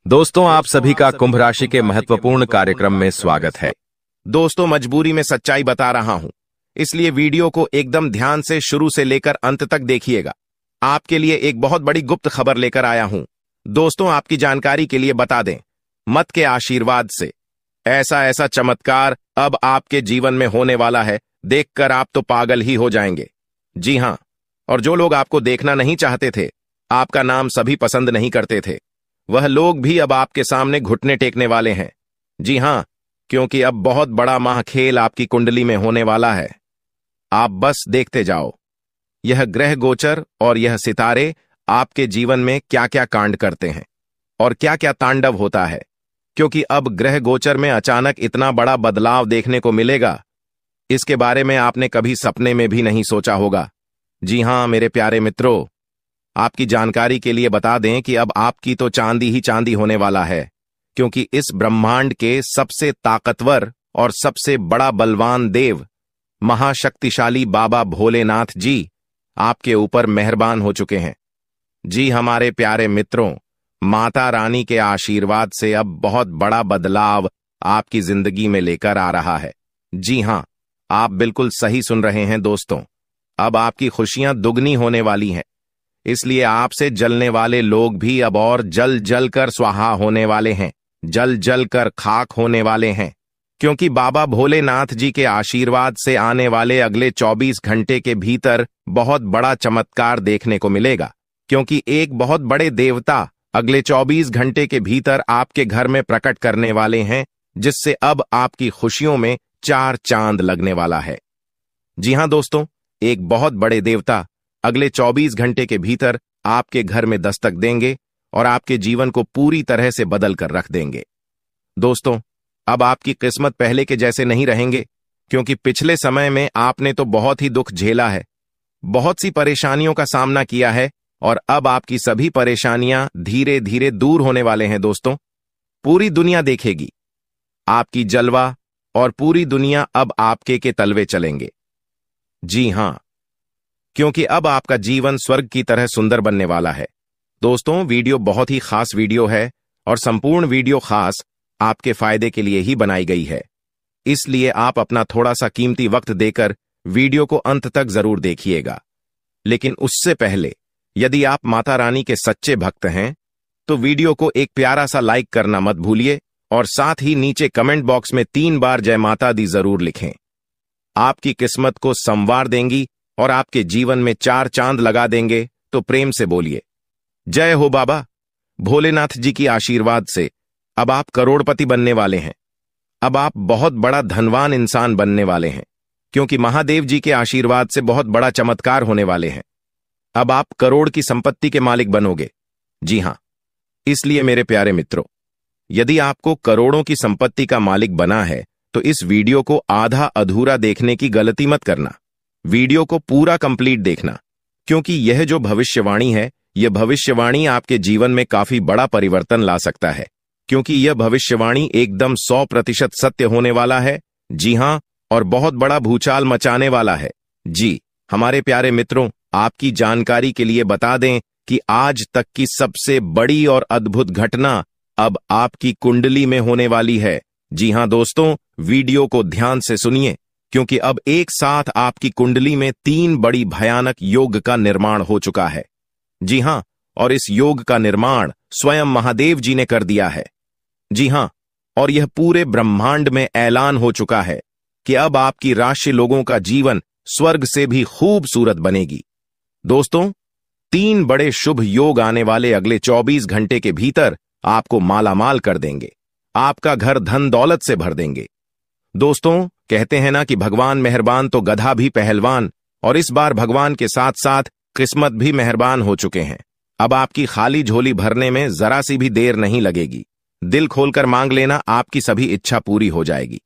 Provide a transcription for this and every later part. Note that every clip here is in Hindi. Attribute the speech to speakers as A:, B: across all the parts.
A: दोस्तों, आप सभी का कुंभ राशि के महत्वपूर्ण कार्यक्रम में स्वागत है।
B: दोस्तों, मजबूरी में सच्चाई बता रहा हूं, इसलिए वीडियो को एकदम ध्यान से शुरू से लेकर अंत तक देखिएगा। आपके लिए एक बहुत बड़ी गुप्त खबर लेकर आया हूं। दोस्तों, आपकी जानकारी के लिए बता दें, मत के आशीर्वाद से ऐसा ऐसा चमत्कार अब आपके जीवन में होने वाला है, देखकर आप तो पागल ही हो जाएंगे। जी हां, और जो लोग आपको देखना नहीं चाहते थे, आपका नाम सभी पसंद नहीं करते थे, वह लोग भी अब आपके सामने घुटने टेकने वाले हैं। जी हां, क्योंकि अब बहुत बड़ा महाखेल आपकी कुंडली में होने वाला है। आप बस देखते जाओ, यह ग्रह गोचर और यह सितारे आपके जीवन में क्या क्या कांड करते हैं और क्या क्या तांडव होता है, क्योंकि अब ग्रह गोचर में अचानक इतना बड़ा बदलाव देखने को मिलेगा, इसके बारे में आपने कभी सपने में भी नहीं सोचा होगा। जी हां मेरे प्यारे मित्रों, आपकी जानकारी के लिए बता दें कि अब आपकी तो चांदी ही चांदी होने वाला है, क्योंकि इस ब्रह्मांड के सबसे ताकतवर और सबसे बड़ा बलवान देव महाशक्तिशाली बाबा भोलेनाथ जी आपके ऊपर मेहरबान हो चुके हैं। जी हमारे प्यारे मित्रों, माता रानी के आशीर्वाद से अब बहुत बड़ा बदलाव आपकी जिंदगी में लेकर आ रहा है। जी हां, आप बिल्कुल सही सुन रहे हैं दोस्तों, अब आपकी खुशियां दुगनी होने वाली हैं। इसलिए आपसे जलने वाले लोग भी अब और जल जल कर स्वाहा होने वाले हैं, जल जल कर खाक होने वाले हैं, क्योंकि बाबा भोलेनाथ जी के आशीर्वाद से आने वाले अगले 24 घंटे के भीतर बहुत बड़ा चमत्कार देखने को मिलेगा। क्योंकि एक बहुत बड़े देवता अगले 24 घंटे के भीतर आपके घर में प्रकट करने वाले हैं, जिससे अब आपकी खुशियों में 4 चांद लगने वाला है। जी हां दोस्तों, एक बहुत बड़े देवता अगले 24 घंटे के भीतर आपके घर में दस्तक देंगे और आपके जीवन को पूरी तरह से बदल कर रख देंगे। दोस्तों, अब आपकी किस्मत पहले के जैसे नहीं रहेंगे, क्योंकि पिछले समय में आपने तो बहुत ही दुख झेला है, बहुत सी परेशानियों का सामना किया है, और अब आपकी सभी परेशानियां धीरे धीरे दूर होने वाले हैं। दोस्तों, पूरी दुनिया देखेगी आपकी जलवा और पूरी दुनिया अब आपके के तलवे चलेंगे। जी हां, क्योंकि अब आपका जीवन स्वर्ग की तरह सुंदर बनने वाला है। दोस्तों, वीडियो बहुत ही खास वीडियो है और संपूर्ण वीडियो खास आपके फायदे के लिए ही बनाई गई है, इसलिए आप अपना थोड़ा सा कीमती वक्त देकर वीडियो को अंत तक जरूर देखिएगा। लेकिन उससे पहले, यदि आप माता रानी के सच्चे भक्त हैं तो वीडियो को एक प्यारा सा लाइक करना मत भूलिए, और साथ ही नीचे कमेंट बॉक्स में 3 बार जय माता दी जरूर लिखें। आपकी किस्मत को संवार देंगी और आपके जीवन में 4 चांद लगा देंगे। तो प्रेम से बोलिए, जय हो बाबा भोलेनाथ जी की आशीर्वाद से अब आप करोड़पति बनने वाले हैं। अब आप बहुत बड़ा धनवान इंसान बनने वाले हैं, क्योंकि महादेव जी के आशीर्वाद से बहुत बड़ा चमत्कार होने वाले हैं। अब आप करोड़ की संपत्ति के मालिक बनोगे। जी हां, इसलिए मेरे प्यारे मित्रों, यदि आपको करोड़ों की संपत्ति का मालिक बना है तो इस वीडियो को आधा अधूरा देखने की गलती मत करना। वीडियो को पूरा कंप्लीट देखना, क्योंकि यह जो भविष्यवाणी है, यह भविष्यवाणी आपके जीवन में काफी बड़ा परिवर्तन ला सकता है, क्योंकि यह भविष्यवाणी एकदम 100% सत्य होने वाला है। जी हां, और बहुत बड़ा भूचाल मचाने वाला है। जी हमारे प्यारे मित्रों, आपकी जानकारी के लिए बता दें कि आज तक की सबसे बड़ी और अद्भुत घटना अब आपकी कुंडली में होने वाली है। जी हां दोस्तों, वीडियो को ध्यान से सुनिए, क्योंकि अब एक साथ आपकी कुंडली में 3 बड़ी भयानक योग का निर्माण हो चुका है। जी हां, और इस योग का निर्माण स्वयं महादेव जी ने कर दिया है। जी हां, और यह पूरे ब्रह्मांड में ऐलान हो चुका है कि अब आपकी राशि लोगों का जीवन स्वर्ग से भी खूबसूरत बनेगी। दोस्तों, 3 बड़े शुभ योग आने वाले अगले 24 घंटे के भीतर आपको मालामाल कर देंगे, आपका घर धन दौलत से भर देंगे। दोस्तों, कहते हैं ना कि भगवान मेहरबान तो गधा भी पहलवान, और इस बार भगवान के साथ साथ किस्मत भी मेहरबान हो चुके हैं। अब आपकी खाली झोली भरने में जरा सी भी देर नहीं लगेगी। दिल खोलकर मांग लेना, आपकी सभी इच्छा पूरी हो जाएगी।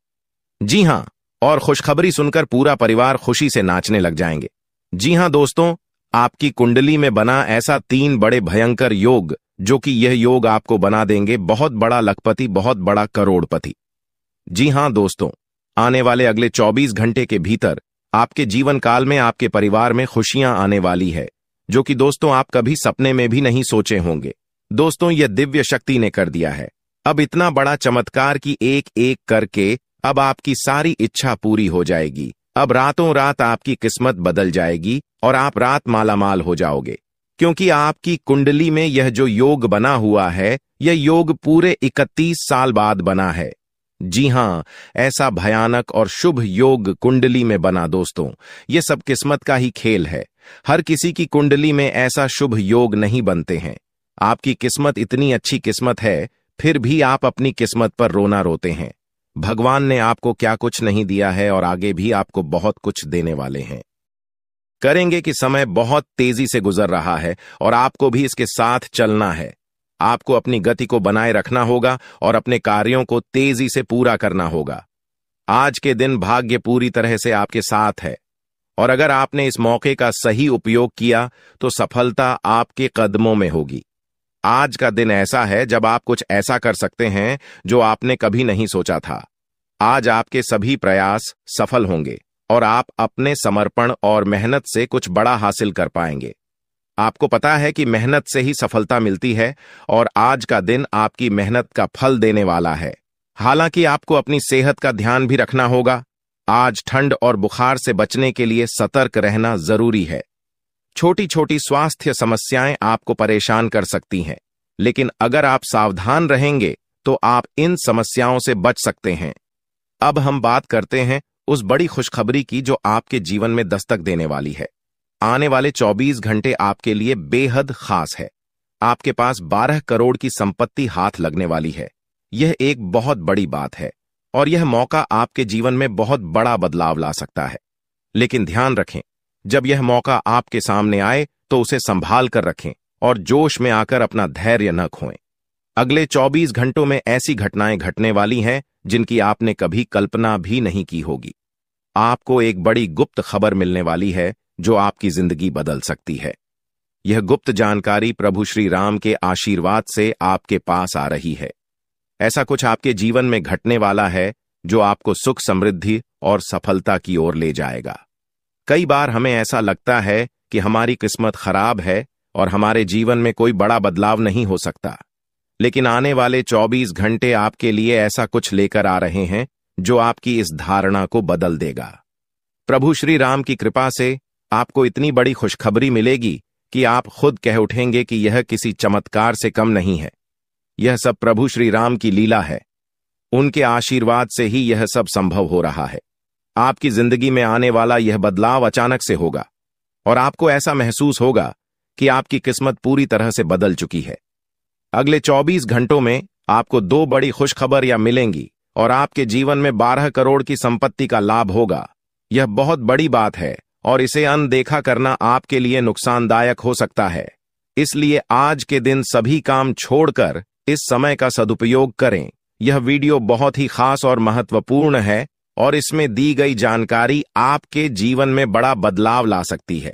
B: जी हां, और खुशखबरी सुनकर पूरा परिवार खुशी से नाचने लग जाएंगे। जी हां दोस्तों, आपकी कुंडली में बना ऐसा 3 बड़े भयंकर योग, जो कि यह योग आपको बना देंगे बहुत बड़ा लखपति, बहुत बड़ा करोड़पति। जी हां दोस्तों, आने वाले अगले 24 घंटे के भीतर आपके जीवन काल में आपके परिवार में खुशियां आने वाली है, जो कि दोस्तों आप कभी सपने में भी नहीं सोचे होंगे। दोस्तों, यह दिव्य शक्ति ने कर दिया है। अब इतना बड़ा चमत्कार कि एक एक करके अब आपकी सारी इच्छा पूरी हो जाएगी। अब रातों रात आपकी किस्मत बदल जाएगी और आप रात मालामाल हो जाओगे, क्योंकि आपकी कुंडली में यह जो योग बना हुआ है, यह योग पूरे 31 साल बाद बना है। जी हां, ऐसा भयानक और शुभ योग कुंडली में बना। दोस्तों, यह सब किस्मत का ही खेल है। हर किसी की कुंडली में ऐसा शुभ योग नहीं बनते हैं। आपकी किस्मत इतनी अच्छी किस्मत है, फिर भी आप अपनी किस्मत पर रोना रोते हैं। भगवान ने आपको क्या कुछ नहीं दिया है और आगे भी आपको बहुत कुछ देने वाले हैं। करेंगे कि समय बहुत तेजी से गुजर रहा है और आपको भी इसके साथ चलना है। आपको अपनी गति को बनाए रखना होगा और अपने कार्यों को तेजी से पूरा करना होगा। आज के दिन भाग्य पूरी तरह से आपके साथ है और अगर आपने इस मौके का सही उपयोग किया तो सफलता आपके कदमों में होगी। आज का दिन ऐसा है जब आप कुछ ऐसा कर सकते हैं जो आपने कभी नहीं सोचा था। आज आपके सभी प्रयास सफल होंगे और आप अपने समर्पण और मेहनत से कुछ बड़ा हासिल कर पाएंगे। आपको पता है कि मेहनत से ही सफलता मिलती है और आज का दिन आपकी मेहनत का फल देने वाला है। हालांकि आपको अपनी सेहत का ध्यान भी रखना होगा। आज ठंड और बुखार से बचने के लिए सतर्क रहना जरूरी है। छोटी छोटी स्वास्थ्य समस्याएं आपको परेशान कर सकती हैं, लेकिन अगर आप सावधान रहेंगे तो आप इन समस्याओं से बच सकते हैं। अब हम बात करते हैं उस बड़ी खुशखबरी की जो आपके जीवन में दस्तक देने वाली है। आने वाले 24 घंटे आपके लिए बेहद खास है। आपके पास 12 करोड़ की संपत्ति हाथ लगने वाली है। यह एक बहुत बड़ी बात है और यह मौका आपके जीवन में बहुत बड़ा बदलाव ला सकता है। लेकिन ध्यान रखें, जब यह मौका आपके सामने आए तो उसे संभाल कर रखें और जोश में आकर अपना धैर्य न खोएं। अगले 24 घंटों में ऐसी घटनाएं घटने वाली हैं जिनकी आपने कभी कल्पना भी नहीं की होगी। आपको एक बड़ी गुप्त खबर मिलने वाली है जो आपकी जिंदगी बदल सकती है। यह गुप्त जानकारी प्रभु श्री राम के आशीर्वाद से आपके पास आ रही है। ऐसा कुछ आपके जीवन में घटने वाला है जो आपको सुख, समृद्धि और सफलता की ओर ले जाएगा। कई बार हमें ऐसा लगता है कि हमारी किस्मत खराब है और हमारे जीवन में कोई बड़ा बदलाव नहीं हो सकता, लेकिन आने वाले 24 घंटे आपके लिए ऐसा कुछ लेकर आ रहे हैं जो आपकी इस धारणा को बदल देगा। प्रभु श्री राम की कृपा से आपको इतनी बड़ी खुशखबरी मिलेगी कि आप खुद कह उठेंगे कि यह किसी चमत्कार से कम नहीं है। यह सब प्रभु श्री राम की लीला है। उनके आशीर्वाद से ही यह सब संभव हो रहा है। आपकी जिंदगी में आने वाला यह बदलाव अचानक से होगा और आपको ऐसा महसूस होगा कि आपकी किस्मत पूरी तरह से बदल चुकी है। अगले 24 घंटों में आपको 2 बड़ी खुशखबरियां मिलेंगी और आपके जीवन में 12 करोड़ की संपत्ति का लाभ होगा। यह बहुत बड़ी बात है और इसे अनदेखा करना आपके लिए नुकसानदायक हो सकता है। इसलिए आज के दिन सभी काम छोड़कर इस समय का सदुपयोग करें। यह वीडियो बहुत ही खास और महत्वपूर्ण है और इसमें दी गई जानकारी आपके जीवन में बड़ा बदलाव ला सकती है।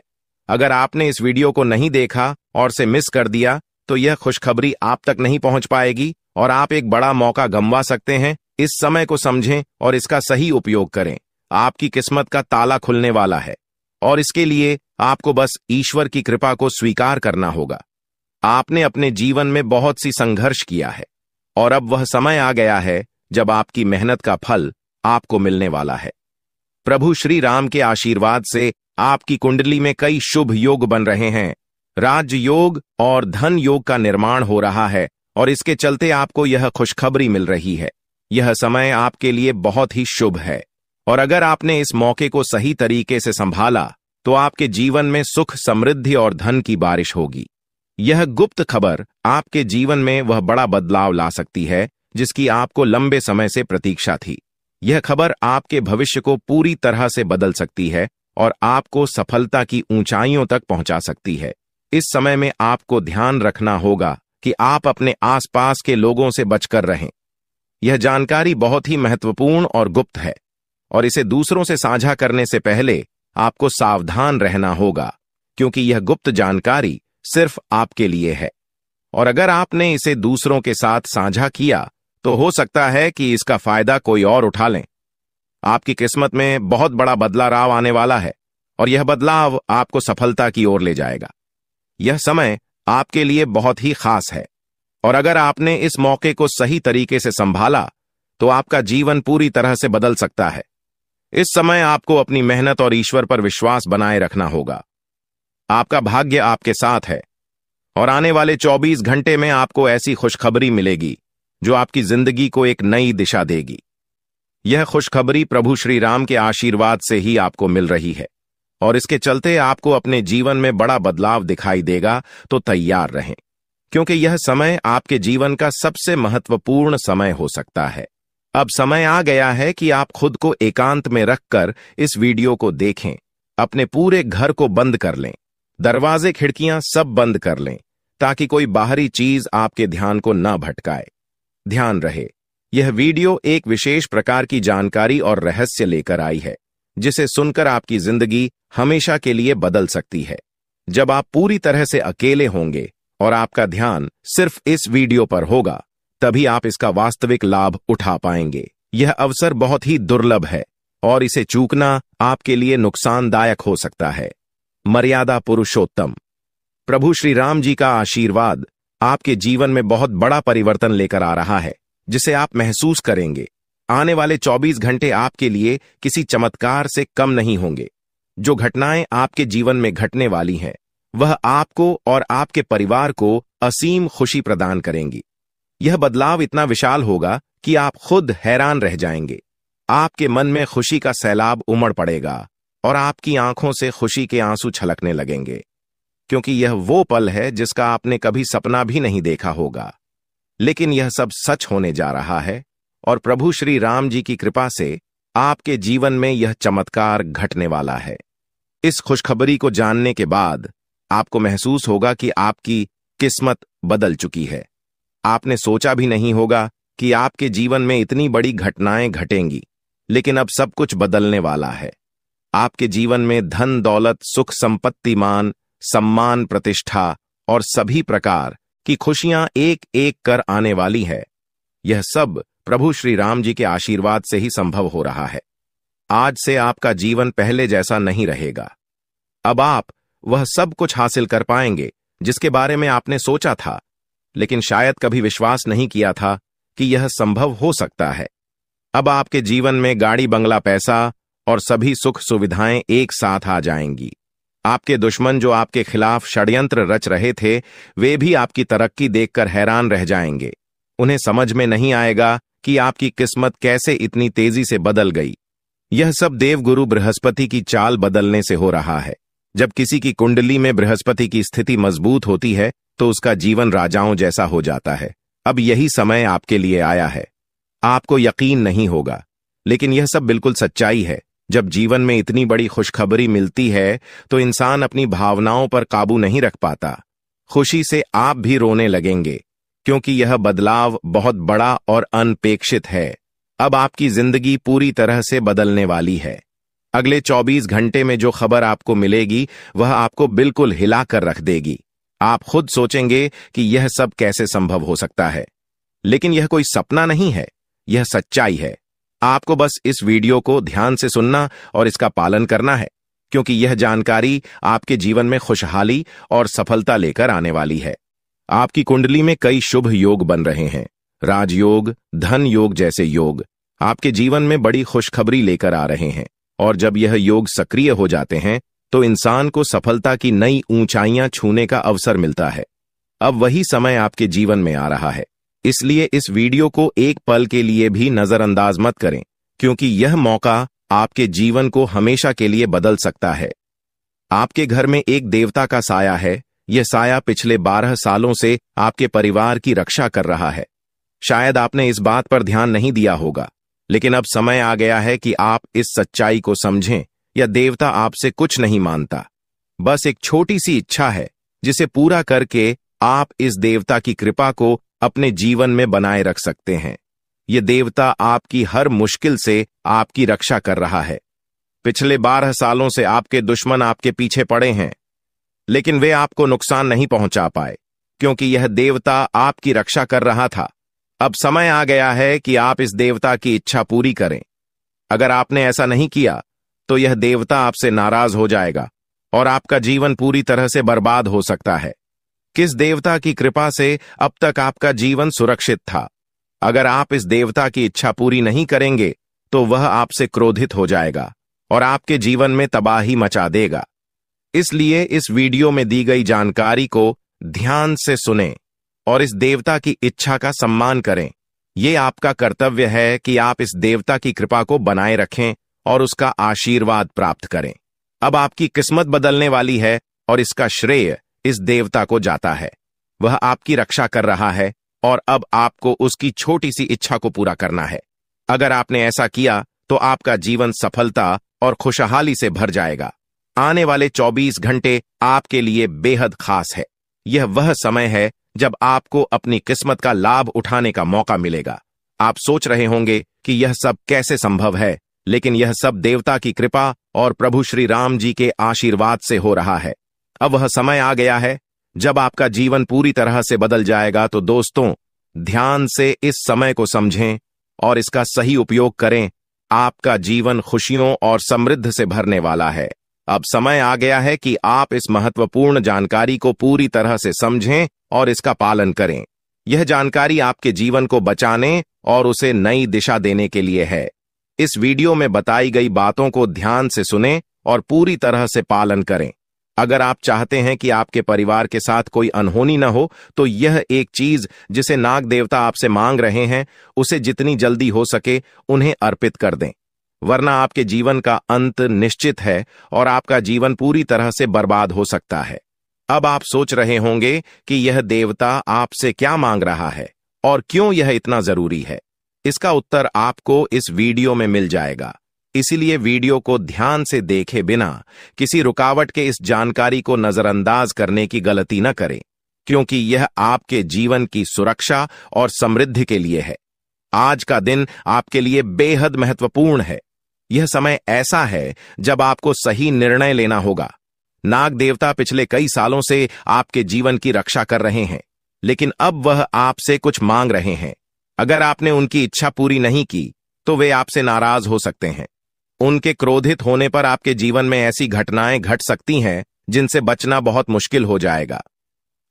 B: अगर आपने इस वीडियो को नहीं देखा और से मिस कर दिया तो यह खुशखबरी आप तक नहीं पहुंच पाएगी और आप एक बड़ा मौका गंवा सकते हैं। इस समय को समझें और इसका सही उपयोग करें। आपकी किस्मत का ताला खुलने वाला है और इसके लिए आपको बस ईश्वर की कृपा को स्वीकार करना होगा। आपने अपने जीवन में बहुत सी संघर्ष किया है और अब वह समय आ गया है जब आपकी मेहनत का फल आपको मिलने वाला है। प्रभु श्री राम के आशीर्वाद से आपकी कुंडली में कई शुभ योग बन रहे हैं। राजयोग और धन योग का निर्माण हो रहा है और इसके चलते आपको यह खुशखबरी मिल रही है। यह समय आपके लिए बहुत ही शुभ है और अगर आपने इस मौके को सही तरीके से संभाला तो आपके जीवन में सुख, समृद्धि और धन की बारिश होगी। यह गुप्त खबर आपके जीवन में वह बड़ा बदलाव ला सकती है जिसकी आपको लंबे समय से प्रतीक्षा थी। यह खबर आपके भविष्य को पूरी तरह से बदल सकती है और आपको सफलता की ऊंचाइयों तक पहुंचा सकती है। इस समय में आपको ध्यान रखना होगा कि आप अपने आसपास के लोगों से बचकर रहें। यह जानकारी बहुत ही महत्वपूर्ण और गुप्त है और इसे दूसरों से साझा करने से पहले आपको सावधान रहना होगा, क्योंकि यह गुप्त जानकारी सिर्फ आपके लिए है और अगर आपने इसे दूसरों के साथ साझा किया तो हो सकता है कि इसका फायदा कोई और उठा लें। आपकी किस्मत में बहुत बड़ा बदलाव आने वाला है और यह बदलाव आपको सफलता की ओर ले जाएगा। यह समय आपके लिए बहुत ही खास है और अगर आपने इस मौके को सही तरीके से संभाला तो आपका जीवन पूरी तरह से बदल सकता है। इस समय आपको अपनी मेहनत और ईश्वर पर विश्वास बनाए रखना होगा। आपका भाग्य आपके साथ है और आने वाले 24 घंटे में आपको ऐसी खुशखबरी मिलेगी जो आपकी जिंदगी को एक नई दिशा देगी। यह खुशखबरी प्रभु श्री राम के आशीर्वाद से ही आपको मिल रही है और इसके चलते आपको अपने जीवन में बड़ा बदलाव दिखाई देगा। तो तैयार रहें, क्योंकि यह समय आपके जीवन का सबसे महत्वपूर्ण समय हो सकता है। अब समय आ गया है कि आप खुद को एकांत में रखकर इस वीडियो को देखें। अपने पूरे घर को बंद कर लें, दरवाजे खिड़कियां सब बंद कर लें, ताकि कोई बाहरी चीज आपके ध्यान को न भटकाए। ध्यान रहे, यह वीडियो एक विशेष प्रकार की जानकारी और रहस्य लेकर आई है, जिसे सुनकर आपकी जिंदगी हमेशा के लिए बदल सकती है। जब आप पूरी तरह से अकेले होंगे और आपका ध्यान सिर्फ इस वीडियो पर होगा, तभी आप इसका वास्तविक लाभ उठा पाएंगे। यह अवसर बहुत ही दुर्लभ है और इसे चूकना आपके लिए नुकसानदायक हो सकता है। मर्यादा पुरुषोत्तम प्रभु श्री राम जी का आशीर्वाद आपके जीवन में बहुत बड़ा परिवर्तन लेकर आ रहा है, जिसे आप महसूस करेंगे। आने वाले 24 घंटे आपके लिए किसी चमत्कार से कम नहीं होंगे। जो घटनाएं आपके जीवन में घटने वाली हैं, वह आपको और आपके परिवार को असीम खुशी प्रदान करेंगी। यह बदलाव इतना विशाल होगा कि आप खुद हैरान रह जाएंगे। आपके मन में खुशी का सैलाब उमड़ पड़ेगा और आपकी आंखों से खुशी के आंसू छलकने लगेंगे, क्योंकि यह वो पल है जिसका आपने कभी सपना भी नहीं देखा होगा। लेकिन यह सब सच होने जा रहा है और प्रभु श्री राम जी की कृपा से आपके जीवन में यह चमत्कार घटने वाला है। इस खुशखबरी को जानने के बाद आपको महसूस होगा कि आपकी किस्मत बदल चुकी है। आपने सोचा भी नहीं होगा कि आपके जीवन में इतनी बड़ी घटनाएं घटेंगी, लेकिन अब सब कुछ बदलने वाला है। आपके जीवन में धन दौलत, सुख संपत्ति, मान सम्मान, प्रतिष्ठा और सभी प्रकार की खुशियां एक एक कर आने वाली है। यह सब प्रभु श्री राम जी के आशीर्वाद से ही संभव हो रहा है। आज से आपका जीवन पहले जैसा नहीं रहेगा। अब आप वह सब कुछ हासिल कर पाएंगे जिसके बारे में आपने सोचा था, लेकिन शायद कभी विश्वास नहीं किया था कि यह संभव हो सकता है। अब आपके जीवन में गाड़ी, बंगला, पैसा और सभी सुख सुविधाएं एक साथ आ जाएंगी। आपके दुश्मन जो आपके खिलाफ षड्यंत्र रच रहे थे, वे भी आपकी तरक्की देखकर हैरान रह जाएंगे। उन्हें समझ में नहीं आएगा कि आपकी किस्मत कैसे इतनी तेजी से बदल गई। यह सब देवगुरु बृहस्पति की चाल बदलने से हो रहा है। जब किसी की कुंडली में बृहस्पति की स्थिति मजबूत होती है तो उसका जीवन राजाओं जैसा हो जाता है। अब यही समय आपके लिए आया है। आपको यकीन नहीं होगा, लेकिन यह सब बिल्कुल सच्चाई है। जब जीवन में इतनी बड़ी खुशखबरी मिलती है तो इंसान अपनी भावनाओं पर काबू नहीं रख पाता। खुशी से आप भी रोने लगेंगे, क्योंकि यह बदलाव बहुत बड़ा और अनपेक्षित है। अब आपकी जिंदगी पूरी तरह से बदलने वाली है। अगले 24 घंटे में जो खबर आपको मिलेगी वह आपको बिल्कुल हिला कर रख देगी। आप खुद सोचेंगे कि यह सब कैसे संभव हो सकता है, लेकिन यह कोई सपना नहीं है, यह सच्चाई है। आपको बस इस वीडियो को ध्यान से सुनना और इसका पालन करना है, क्योंकि यह जानकारी आपके जीवन में खुशहाली और सफलता लेकर आने वाली है। आपकी कुंडली में कई शुभ योग बन रहे हैं। राजयोग, धन योग जैसे योग आपके जीवन में बड़ी खुशखबरी लेकर आ रहे हैं, और जब यह योग सक्रिय हो जाते हैं तो इंसान को सफलता की नई ऊंचाइयां छूने का अवसर मिलता है। अब वही समय आपके जीवन में आ रहा है, इसलिए इस वीडियो को एक पल के लिए भी नजरअंदाज मत करें, क्योंकि यह मौका आपके जीवन को हमेशा के लिए बदल सकता है। आपके घर में एक देवता का साया है। यह साया पिछले 12 सालों से आपके परिवार की रक्षा कर रहा है। शायद आपने इस बात पर ध्यान नहीं दिया होगा, लेकिन अब समय आ गया है कि आप इस सच्चाई को समझें। यह देवता आपसे कुछ नहीं मांगता, बस एक छोटी सी इच्छा है, जिसे पूरा करके आप इस देवता की कृपा को अपने जीवन में बनाए रख सकते हैं। यह देवता आपकी हर मुश्किल से आपकी रक्षा कर रहा है। पिछले 12 सालों से आपके दुश्मन आपके पीछे पड़े हैं, लेकिन वे आपको नुकसान नहीं पहुंचा पाए, क्योंकि यह देवता आपकी रक्षा कर रहा था। अब समय आ गया है कि आप इस देवता की इच्छा पूरी करें। अगर आपने ऐसा नहीं किया तो यह देवता आपसे नाराज हो जाएगा और आपका जीवन पूरी तरह से बर्बाद हो सकता है। किस देवता की कृपा से अब तक आपका जीवन सुरक्षित था। अगर आप इस देवता की इच्छा पूरी नहीं करेंगे तो वह आपसे क्रोधित हो जाएगा और आपके जीवन में तबाही मचा देगा। इसलिए इस वीडियो में दी गई जानकारी को ध्यान से सुनें और इस देवता की इच्छा का सम्मान करें। यह आपका कर्तव्य है कि आप इस देवता की कृपा को बनाए रखें और उसका आशीर्वाद प्राप्त करें। अब आपकी किस्मत बदलने वाली है और इसका श्रेय इस देवता को जाता है। वह आपकी रक्षा कर रहा है और अब आपको उसकी छोटी सी इच्छा को पूरा करना है। अगर आपने ऐसा किया तो आपका जीवन सफलता और खुशहाली से भर जाएगा। आने वाले 24 घंटे आपके लिए बेहद खास है। यह वह समय है जब आपको अपनी किस्मत का लाभ उठाने का मौका मिलेगा। आप सोच रहे होंगे कि यह सब कैसे संभव है, लेकिन यह सब देवता की कृपा और प्रभु श्री राम जी के आशीर्वाद से हो रहा है। अब वह समय आ गया है जब आपका जीवन पूरी तरह से बदल जाएगा। तो दोस्तों, ध्यान से इस समय को समझें और इसका सही उपयोग करें। आपका जीवन खुशियों और समृद्धि से भरने वाला है। अब समय आ गया है कि आप इस महत्वपूर्ण जानकारी को पूरी तरह से समझें और इसका पालन करें। यह जानकारी आपके जीवन को बचाने और उसे नई दिशा देने के लिए है। इस वीडियो में बताई गई बातों को ध्यान से सुनें और पूरी तरह से पालन करें। अगर आप चाहते हैं कि आपके परिवार के साथ कोई अनहोनी न हो, तो यह एक चीज जिसे नाग देवता आपसे मांग रहे हैं, उसे जितनी जल्दी हो सके उन्हें अर्पित कर दें, वरना आपके जीवन का अंत निश्चित है और आपका जीवन पूरी तरह से बर्बाद हो सकता है। अब आप सोच रहे होंगे कि यह देवता आपसे क्या मांग रहा है और क्यों यह इतना जरूरी है। इसका उत्तर आपको इस वीडियो में मिल जाएगा। इसीलिए वीडियो को ध्यान से देखे बिना किसी रुकावट के इस जानकारी को नजरअंदाज करने की गलती न करें, क्योंकि यह आपके जीवन की सुरक्षा और समृद्धि के लिए है। आज का दिन आपके लिए बेहद महत्वपूर्ण है। यह समय ऐसा है जब आपको सही निर्णय लेना होगा। नाग देवता पिछले कई सालों से आपके जीवन की रक्षा कर रहे हैं, लेकिन अब वह आपसे कुछ मांग रहे हैं। अगर आपने उनकी इच्छा पूरी नहीं की तो वे आपसे नाराज हो सकते हैं। उनके क्रोधित होने पर आपके जीवन में ऐसी घटनाएं घट सकती हैं जिनसे बचना बहुत मुश्किल हो जाएगा।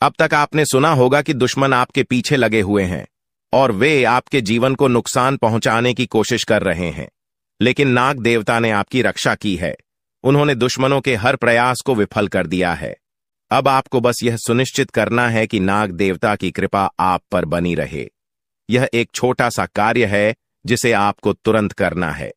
B: अब तक आपने सुना होगा कि दुश्मन आपके पीछे लगे हुए हैं और वे आपके जीवन को नुकसान पहुंचाने की कोशिश कर रहे हैं, लेकिन नाग देवता ने आपकी रक्षा की है। उन्होंने दुश्मनों के हर प्रयास को विफल कर दिया है। अब आपको बस यह सुनिश्चित करना है कि नाग देवता की कृपा आप पर बनी रहे। यह एक छोटा सा कार्य है जिसे आपको तुरंत करना है।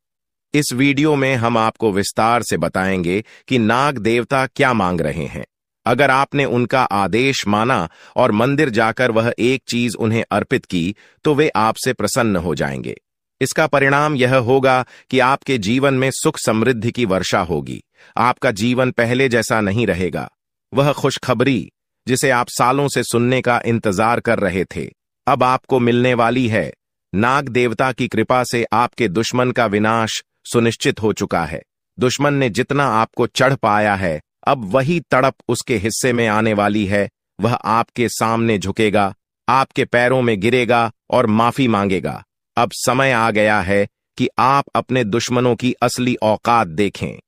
B: इस वीडियो में हम आपको विस्तार से बताएंगे कि नाग देवता क्या मांग रहे हैं। अगर आपने उनका आदेश माना और मंदिर जाकर वह एक चीज उन्हें अर्पित की तो वे आपसे प्रसन्न हो जाएंगे। इसका परिणाम यह होगा कि आपके जीवन में सुख समृद्धि की वर्षा होगी। आपका जीवन पहले जैसा नहीं रहेगा। वह खुशखबरी जिसे आप सालों से सुनने का इंतजार कर रहे थे, अब आपको मिलने वाली है। नाग देवता की कृपा से आपके दुश्मन का विनाश सुनिश्चित हो चुका है। दुश्मन ने जितना आपको चढ़ पाया है, अब वही तड़प उसके हिस्से में आने वाली है। वह आपके सामने झुकेगा, आपके पैरों में गिरेगा और माफी मांगेगा। अब समय आ गया है कि आप अपने दुश्मनों की असली औकात देखें।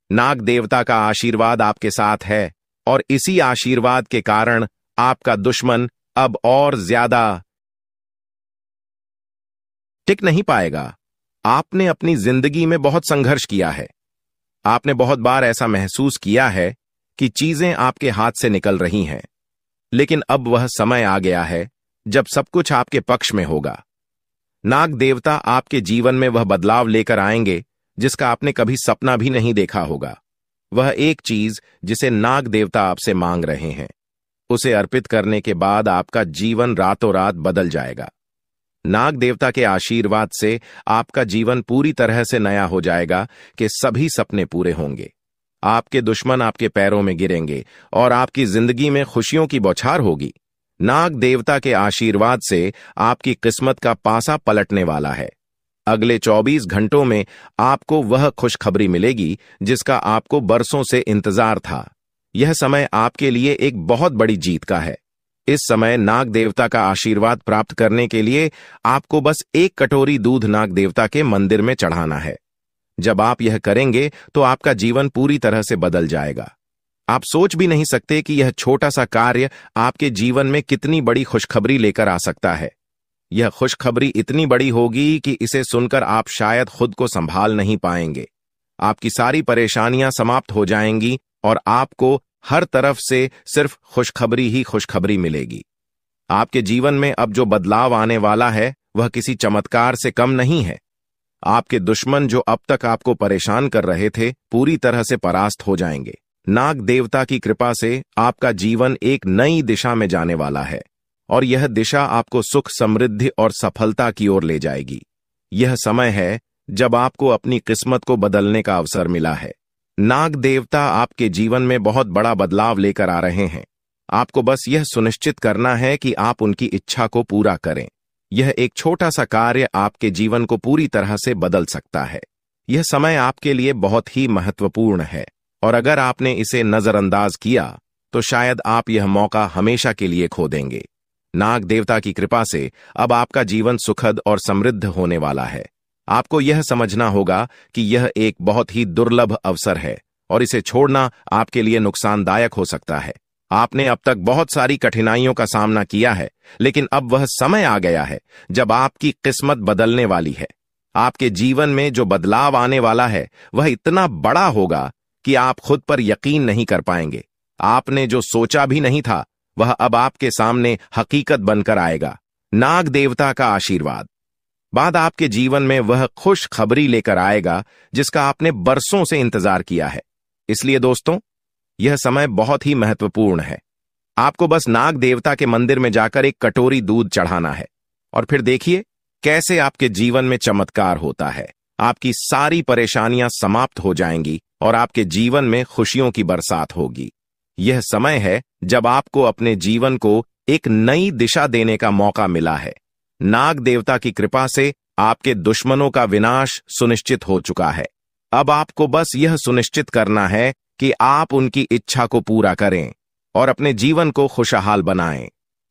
B: नाग देवता का आशीर्वाद आपके साथ है और इसी आशीर्वाद के कारण आपका दुश्मन अब और ज्यादा टिक नहीं पाएगा। आपने अपनी जिंदगी में बहुत संघर्ष किया है। आपने बहुत बार ऐसा महसूस किया है कि चीजें आपके हाथ से निकल रही हैं, लेकिन अब वह समय आ गया है जब सब कुछ आपके पक्ष में होगा। नाग देवता आपके जीवन में वह बदलाव लेकर आएंगे जिसका आपने कभी सपना भी नहीं देखा होगा। वह एक चीज जिसे नाग देवता आपसे मांग रहे हैं, उसे अर्पित करने के बाद आपका जीवन रातों रात बदल जाएगा। नाग देवता के आशीर्वाद से आपका जीवन पूरी तरह से नया हो जाएगा कि सभी सपने पूरे होंगे। आपके दुश्मन आपके पैरों में गिरेंगे और आपकी जिंदगी में खुशियों की बौछार होगी। नाग देवता के आशीर्वाद से आपकी किस्मत का पासा पलटने वाला है। अगले 24 घंटों में आपको वह खुशखबरी मिलेगी जिसका आपको बरसों से इंतजार था। यह समय आपके लिए एक बहुत बड़ी जीत का है। इस समय नाग देवता का आशीर्वाद प्राप्त करने के लिए आपको बस एक कटोरी दूध नाग देवता के मंदिर में चढ़ाना है। जब आप यह करेंगे तो आपका जीवन पूरी तरह से बदल जाएगा। आप सोच भी नहीं सकते कि यह छोटा सा कार्य आपके जीवन में कितनी बड़ी खुशखबरी लेकर आ सकता है। यह खुशखबरी इतनी बड़ी होगी कि इसे सुनकर आप शायद खुद को संभाल नहीं पाएंगे। आपकी सारी परेशानियां समाप्त हो जाएंगी और आपको हर तरफ से सिर्फ खुशखबरी ही खुशखबरी मिलेगी। आपके जीवन में अब जो बदलाव आने वाला है वह किसी चमत्कार से कम नहीं है। आपके दुश्मन जो अब तक आपको परेशान कर रहे थे पूरी तरह से परास्त हो जाएंगे। नाग देवता की कृपा से आपका जीवन एक नई दिशा में जाने वाला है और यह दिशा आपको सुख, समृद्धि और सफलता की ओर ले जाएगी। यह समय है जब आपको अपनी किस्मत को बदलने का अवसर मिला है। नाग देवता आपके जीवन में बहुत बड़ा बदलाव लेकर आ रहे हैं। आपको बस यह सुनिश्चित करना है कि आप उनकी इच्छा को पूरा करें। यह एक छोटा सा कार्य आपके जीवन को पूरी तरह से बदल सकता है। यह समय आपके लिए बहुत ही महत्वपूर्ण है और अगर आपने इसे नजरअंदाज किया तो शायद आप यह मौका हमेशा के लिए खो देंगे। नाग देवता की कृपा से अब आपका जीवन सुखद और समृद्ध होने वाला है। आपको यह समझना होगा कि यह एक बहुत ही दुर्लभ अवसर है और इसे छोड़ना आपके लिए नुकसानदायक हो सकता है। आपने अब तक बहुत सारी कठिनाइयों का सामना किया है, लेकिन अब वह समय आ गया है जब आपकी किस्मत बदलने वाली है। आपके जीवन में जो बदलाव आने वाला है वह इतना बड़ा होगा कि आप खुद पर यकीन नहीं कर पाएंगे। आपने जो सोचा भी नहीं था वह अब आपके सामने हकीकत बनकर आएगा। नाग देवता का आशीर्वाद बाद आपके जीवन में वह खुश खबरी लेकर आएगा जिसका आपने बरसों से इंतजार किया है। इसलिए दोस्तों, यह समय बहुत ही महत्वपूर्ण है। आपको बस नाग देवता के मंदिर में जाकर एक कटोरी दूध चढ़ाना है और फिर देखिए कैसे आपके जीवन में चमत्कार होता है। आपकी सारी परेशानियां समाप्त हो जाएंगी और आपके जीवन में खुशियों की बरसात होगी। यह समय है जब आपको अपने जीवन को एक नई दिशा देने का मौका मिला है। नाग देवता की कृपा से आपके दुश्मनों का विनाश सुनिश्चित हो चुका है। अब आपको बस यह सुनिश्चित करना है कि आप उनकी इच्छा को पूरा करें और अपने जीवन को खुशहाल बनाएं।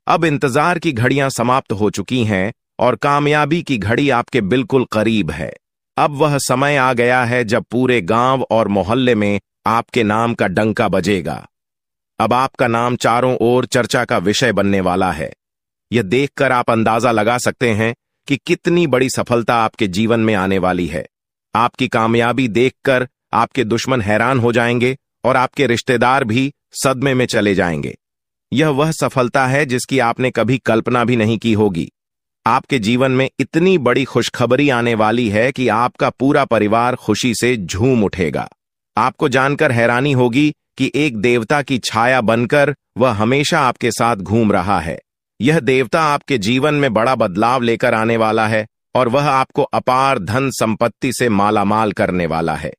B: अब इंतजार की घड़ियां समाप्त हो चुकी हैं और कामयाबी की घड़ी आपके बिल्कुल करीब है। अब वह समय आ गया है जब पूरे गांव और मोहल्ले में आपके नाम का डंका बजेगा। अब आपका नाम चारों ओर चर्चा का विषय बनने वाला है। यह देखकर आप अंदाजा लगा सकते हैं कि कितनी बड़ी सफलता आपके जीवन में आने वाली है। आपकी कामयाबी देखकर आपके दुश्मन हैरान हो जाएंगे और आपके रिश्तेदार भी सदमे में चले जाएंगे। यह वह सफलता है जिसकी आपने कभी कल्पना भी नहीं की होगी। आपके जीवन में इतनी बड़ी खुशखबरी आने वाली है कि आपका पूरा परिवार खुशी से झूम उठेगा। आपको जानकर हैरानी होगी कि एक देवता की छाया बनकर वह हमेशा आपके साथ घूम रहा है। यह देवता आपके जीवन में बड़ा बदलाव लेकर आने वाला है और वह आपको अपार धन संपत्ति से मालामाल करने वाला है।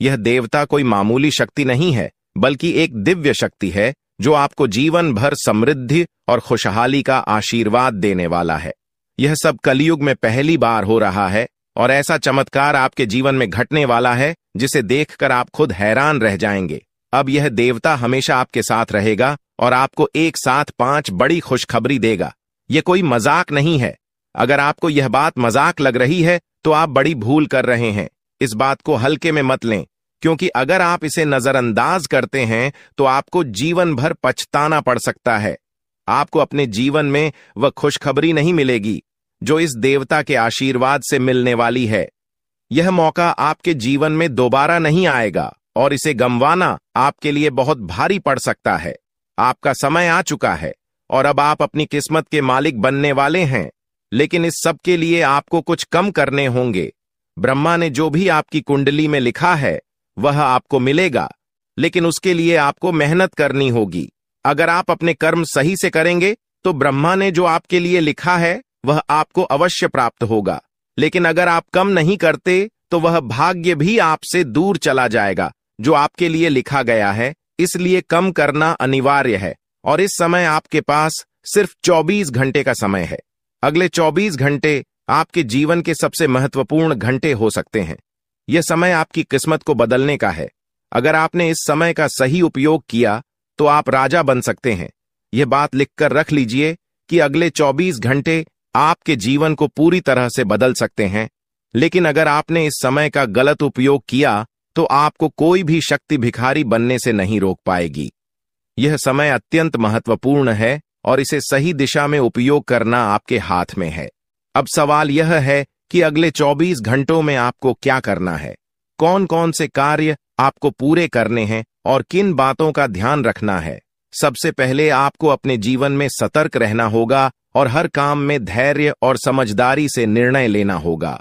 B: यह देवता कोई मामूली शक्ति नहीं है, बल्कि एक दिव्य शक्ति है जो आपको जीवन भर समृद्धि और खुशहाली का आशीर्वाद देने वाला है। यह सब कलयुग में पहली बार हो रहा है और ऐसा चमत्कार आपके जीवन में घटने वाला है जिसे देखकर आप खुद हैरान रह जाएंगे। अब यह देवता हमेशा आपके साथ रहेगा और आपको एक साथ 5 बड़ी खुशखबरी देगा। यह कोई मजाक नहीं है। अगर आपको यह बात मजाक लग रही है तो आप बड़ी भूल कर रहे हैं। इस बात को हल्के में मत लें, क्योंकि अगर आप इसे नजरअंदाज करते हैं तो आपको जीवन भर पछताना पड़ सकता है। आपको अपने जीवन में वह खुशखबरी नहीं मिलेगी जो इस देवता के आशीर्वाद से मिलने वाली है। यह मौका आपके जीवन में दोबारा नहीं आएगा और इसे गंवाना आपके लिए बहुत भारी पड़ सकता है। आपका समय आ चुका है और अब आप अपनी किस्मत के मालिक बनने वाले हैं, लेकिन इस सब के लिए आपको कुछ कम करने होंगे। ब्रह्मा ने जो भी आपकी कुंडली में लिखा है वह आपको मिलेगा, लेकिन उसके लिए आपको मेहनत करनी होगी। अगर आप अपने कर्म सही से करेंगे तो ब्रह्मा ने जो आपके लिए लिखा है वह आपको अवश्य प्राप्त होगा, लेकिन अगर आप कम नहीं करते तो वह भाग्य भी आपसे दूर चला जाएगा जो आपके लिए लिखा गया है। इसलिए कम करना अनिवार्य है और इस समय आपके पास सिर्फ 24 घंटे का समय है। अगले 24 घंटे आपके जीवन के सबसे महत्वपूर्ण घंटे हो सकते हैं। यह समय आपकी किस्मत को बदलने का है। अगर आपने इस समय का सही उपयोग किया तो आप राजा बन सकते हैं। यह बात लिखकर रख लीजिए कि अगले 24 घंटे आपके जीवन को पूरी तरह से बदल सकते हैं, लेकिन अगर आपने इस समय का गलत उपयोग किया तो आपको कोई भी शक्ति भिखारी बनने से नहीं रोक पाएगी। यह समय अत्यंत महत्वपूर्ण है और इसे सही दिशा में उपयोग करना आपके हाथ में है। अब सवाल यह है कि अगले 24 घंटों में आपको क्या करना है, कौन कौन से कार्य आपको पूरे करने हैं और किन बातों का ध्यान रखना है। सबसे पहले आपको अपने जीवन में सतर्क रहना होगा और हर काम में धैर्य और समझदारी से निर्णय लेना होगा।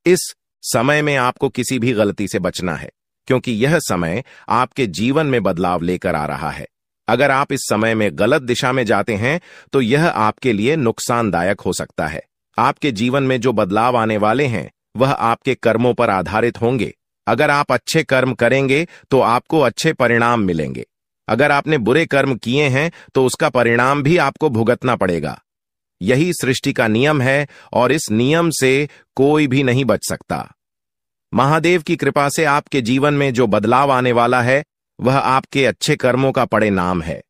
B: इस समय में आपको किसी भी गलती से बचना है, क्योंकि यह समय आपके जीवन में बदलाव लेकर आ रहा है। अगर आप इस समय में गलत दिशा में जाते हैं तो यह आपके लिए नुकसानदायक हो सकता है। आपके जीवन में जो बदलाव आने वाले हैं वह आपके कर्मों पर आधारित होंगे। अगर आप अच्छे कर्म करेंगे तो आपको अच्छे परिणाम मिलेंगे। अगर आपने बुरे कर्म किए हैं तो उसका परिणाम भी आपको भुगतना पड़ेगा। यही सृष्टि का नियम है और इस नियम से कोई भी नहीं बच सकता। महादेव की कृपा से आपके जीवन में जो बदलाव आने वाला है वह आपके अच्छे कर्मों का परिणाम है।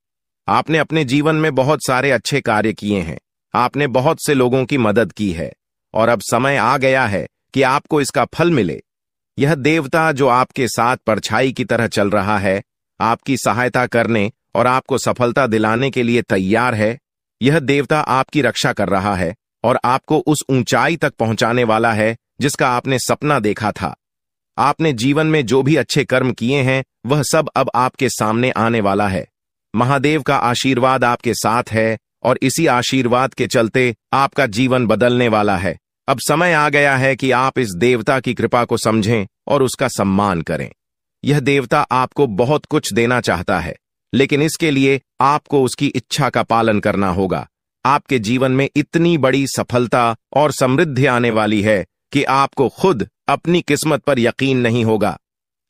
B: आपने अपने जीवन में बहुत सारे अच्छे कार्य किए हैं, आपने बहुत से लोगों की मदद की है और अब समय आ गया है कि आपको इसका फल मिले। यह देवता जो आपके साथ परछाई की तरह चल रहा है, आपकी सहायता करने और आपको सफलता दिलाने के लिए तैयार है। यह देवता आपकी रक्षा कर रहा है और आपको उस ऊंचाई तक पहुंचाने वाला है जिसका आपने सपना देखा था। आपने जीवन में जो भी अच्छे कर्म किए हैं वह सब अब आपके सामने आने वाला है। महादेव का आशीर्वाद आपके साथ है और इसी आशीर्वाद के चलते आपका जीवन बदलने वाला है। अब समय आ गया है कि आप इस देवता की कृपा को समझें और उसका सम्मान करें। यह देवता आपको बहुत कुछ देना चाहता है, लेकिन इसके लिए आपको उसकी इच्छा का पालन करना होगा। आपके जीवन में इतनी बड़ी सफलता और समृद्धि आने वाली है कि आपको खुद अपनी किस्मत पर यकीन नहीं होगा।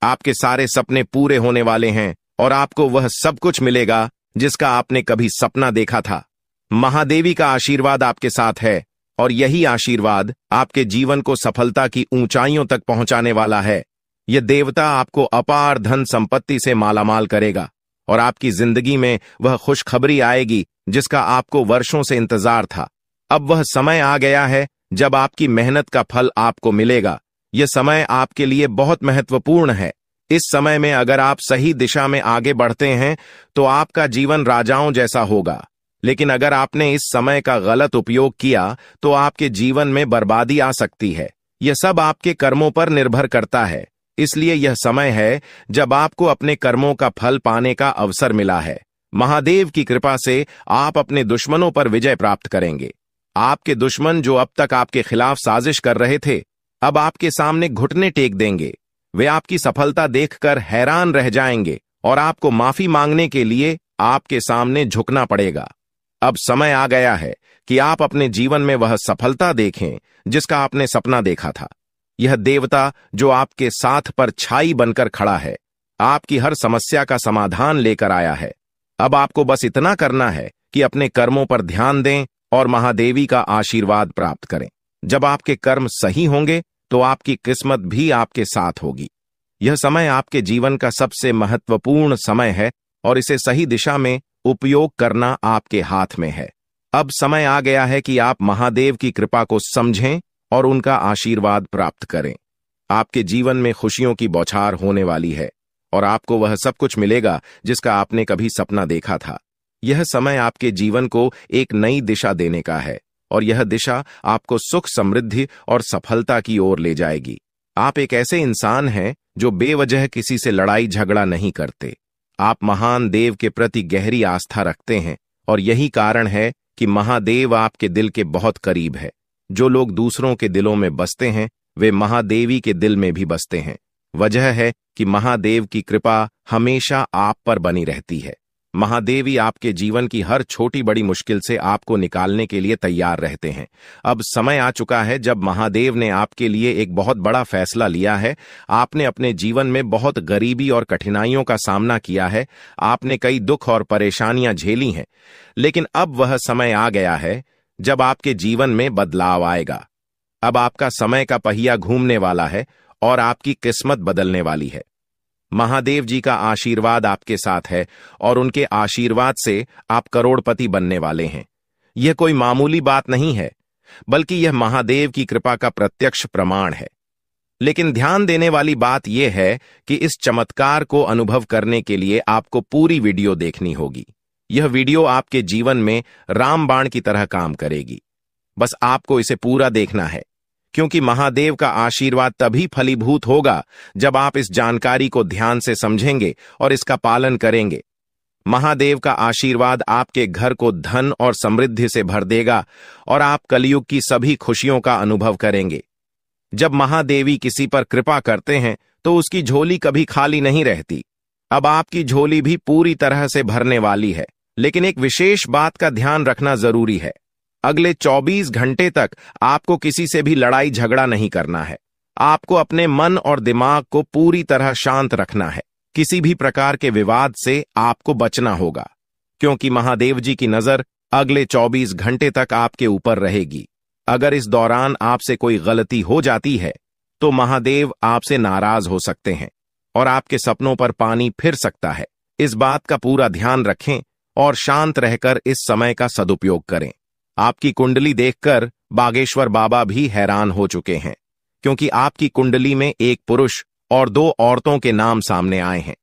B: आपके सारे सपने पूरे होने वाले हैं और आपको वह सब कुछ मिलेगा जिसका आपने कभी सपना देखा था। महादेवी का आशीर्वाद आपके साथ है और यही आशीर्वाद आपके जीवन को सफलता की ऊंचाइयों तक पहुंचाने वाला है। यह देवता आपको अपार धन संपत्ति से मालामाल करेगा और आपकी जिंदगी में वह खुशखबरी आएगी जिसका आपको वर्षों से इंतजार था। अब वह समय आ गया है जब आपकी मेहनत का फल आपको मिलेगा। यह समय आपके लिए बहुत महत्वपूर्ण है। इस समय में अगर आप सही दिशा में आगे बढ़ते हैं तो आपका जीवन राजाओं जैसा होगा, लेकिन अगर आपने इस समय का गलत उपयोग किया तो आपके जीवन में बर्बादी आ सकती है। यह सब आपके कर्मों पर निर्भर करता है। इसलिए यह समय है जब आपको अपने कर्मों का फल पाने का अवसर मिला है। महादेव की कृपा से आप अपने दुश्मनों पर विजय प्राप्त करेंगे। आपके दुश्मन जो अब तक आपके खिलाफ साजिश कर रहे थे, अब आपके सामने घुटने टेक देंगे। वे आपकी सफलता देखकर हैरान रह जाएंगे और आपको माफी मांगने के लिए आपके सामने झुकना पड़ेगा। अब समय आ गया है कि आप अपने जीवन में वह सफलता देखें जिसका आपने सपना देखा था। यह देवता जो आपके साथ पर छाई बनकर खड़ा है, आपकी हर समस्या का समाधान लेकर आया है। अब आपको बस इतना करना है कि अपने कर्मों पर ध्यान दें और महादेवी का आशीर्वाद प्राप्त करें। जब आपके कर्म सही होंगे तो आपकी किस्मत भी आपके साथ होगी। यह समय आपके जीवन का सबसे महत्वपूर्ण समय है और इसे सही दिशा में उपयोग करना आपके हाथ में है। अब समय आ गया है कि आप महादेव की कृपा को समझें और उनका आशीर्वाद प्राप्त करें। आपके जीवन में खुशियों की बौछार होने वाली है और आपको वह सब कुछ मिलेगा जिसका आपने कभी सपना देखा था। यह समय आपके जीवन को एक नई दिशा देने का है और यह दिशा आपको सुख, समृद्धि और सफलता की ओर ले जाएगी। आप एक ऐसे इंसान हैं जो बेवजह किसी से लड़ाई झगड़ा नहीं करते। आप महान देव के प्रति गहरी आस्था रखते हैं और यही कारण है कि महादेव आपके दिल के बहुत करीब है। जो लोग दूसरों के दिलों में बसते हैं वे महादेवी के दिल में भी बसते हैं। वजह है कि महादेव की कृपा हमेशा आप पर बनी रहती है। महादेवी आपके जीवन की हर छोटी बड़ी मुश्किल से आपको निकालने के लिए तैयार रहते हैं। अब समय आ चुका है जब महादेव ने आपके लिए एक बहुत बड़ा फैसला लिया है। आपने अपने जीवन में बहुत गरीबी और कठिनाइयों का सामना किया है। आपने कई दुख और परेशानियां झेली हैं, लेकिन अब वह समय आ गया है जब आपके जीवन में बदलाव आएगा। अब आपका समय का पहिया घूमने वाला है और आपकी किस्मत बदलने वाली है। महादेव जी का आशीर्वाद आपके साथ है और उनके आशीर्वाद से आप करोड़पति बनने वाले हैं। यह कोई मामूली बात नहीं है, बल्कि यह महादेव की कृपा का प्रत्यक्ष प्रमाण है। लेकिन ध्यान देने वाली बात यह है कि इस चमत्कार को अनुभव करने के लिए आपको पूरी वीडियो देखनी होगी। यह वीडियो आपके जीवन में रामबाण की तरह काम करेगी। बस आपको इसे पूरा देखना है, क्योंकि महादेव का आशीर्वाद तभी फलीभूत होगा जब आप इस जानकारी को ध्यान से समझेंगे और इसका पालन करेंगे। महादेव का आशीर्वाद आपके घर को धन और समृद्धि से भर देगा और आप कलयुग की सभी खुशियों का अनुभव करेंगे। जब महादेवी किसी पर कृपा करते हैं तो उसकी झोली कभी खाली नहीं रहती। अब आपकी झोली भी पूरी तरह से भरने वाली है, लेकिन एक विशेष बात का ध्यान रखना जरूरी है। अगले 24 घंटे तक आपको किसी से भी लड़ाई झगड़ा नहीं करना है। आपको अपने मन और दिमाग को पूरी तरह शांत रखना है। किसी भी प्रकार के विवाद से आपको बचना होगा, क्योंकि महादेव जी की नजर अगले 24 घंटे तक आपके ऊपर रहेगी। अगर इस दौरान आपसे कोई गलती हो जाती है तो महादेव आपसे नाराज हो सकते हैं और आपके सपनों पर पानी फिर सकता है। इस बात का पूरा ध्यान रखें और शांत रहकर इस समय का सदुपयोग करें। आपकी कुंडली देखकर बागेश्वर बाबा भी हैरान हो चुके हैं, क्योंकि आपकी कुंडली में एक पुरुष और 2 औरतों के नाम सामने आए हैं।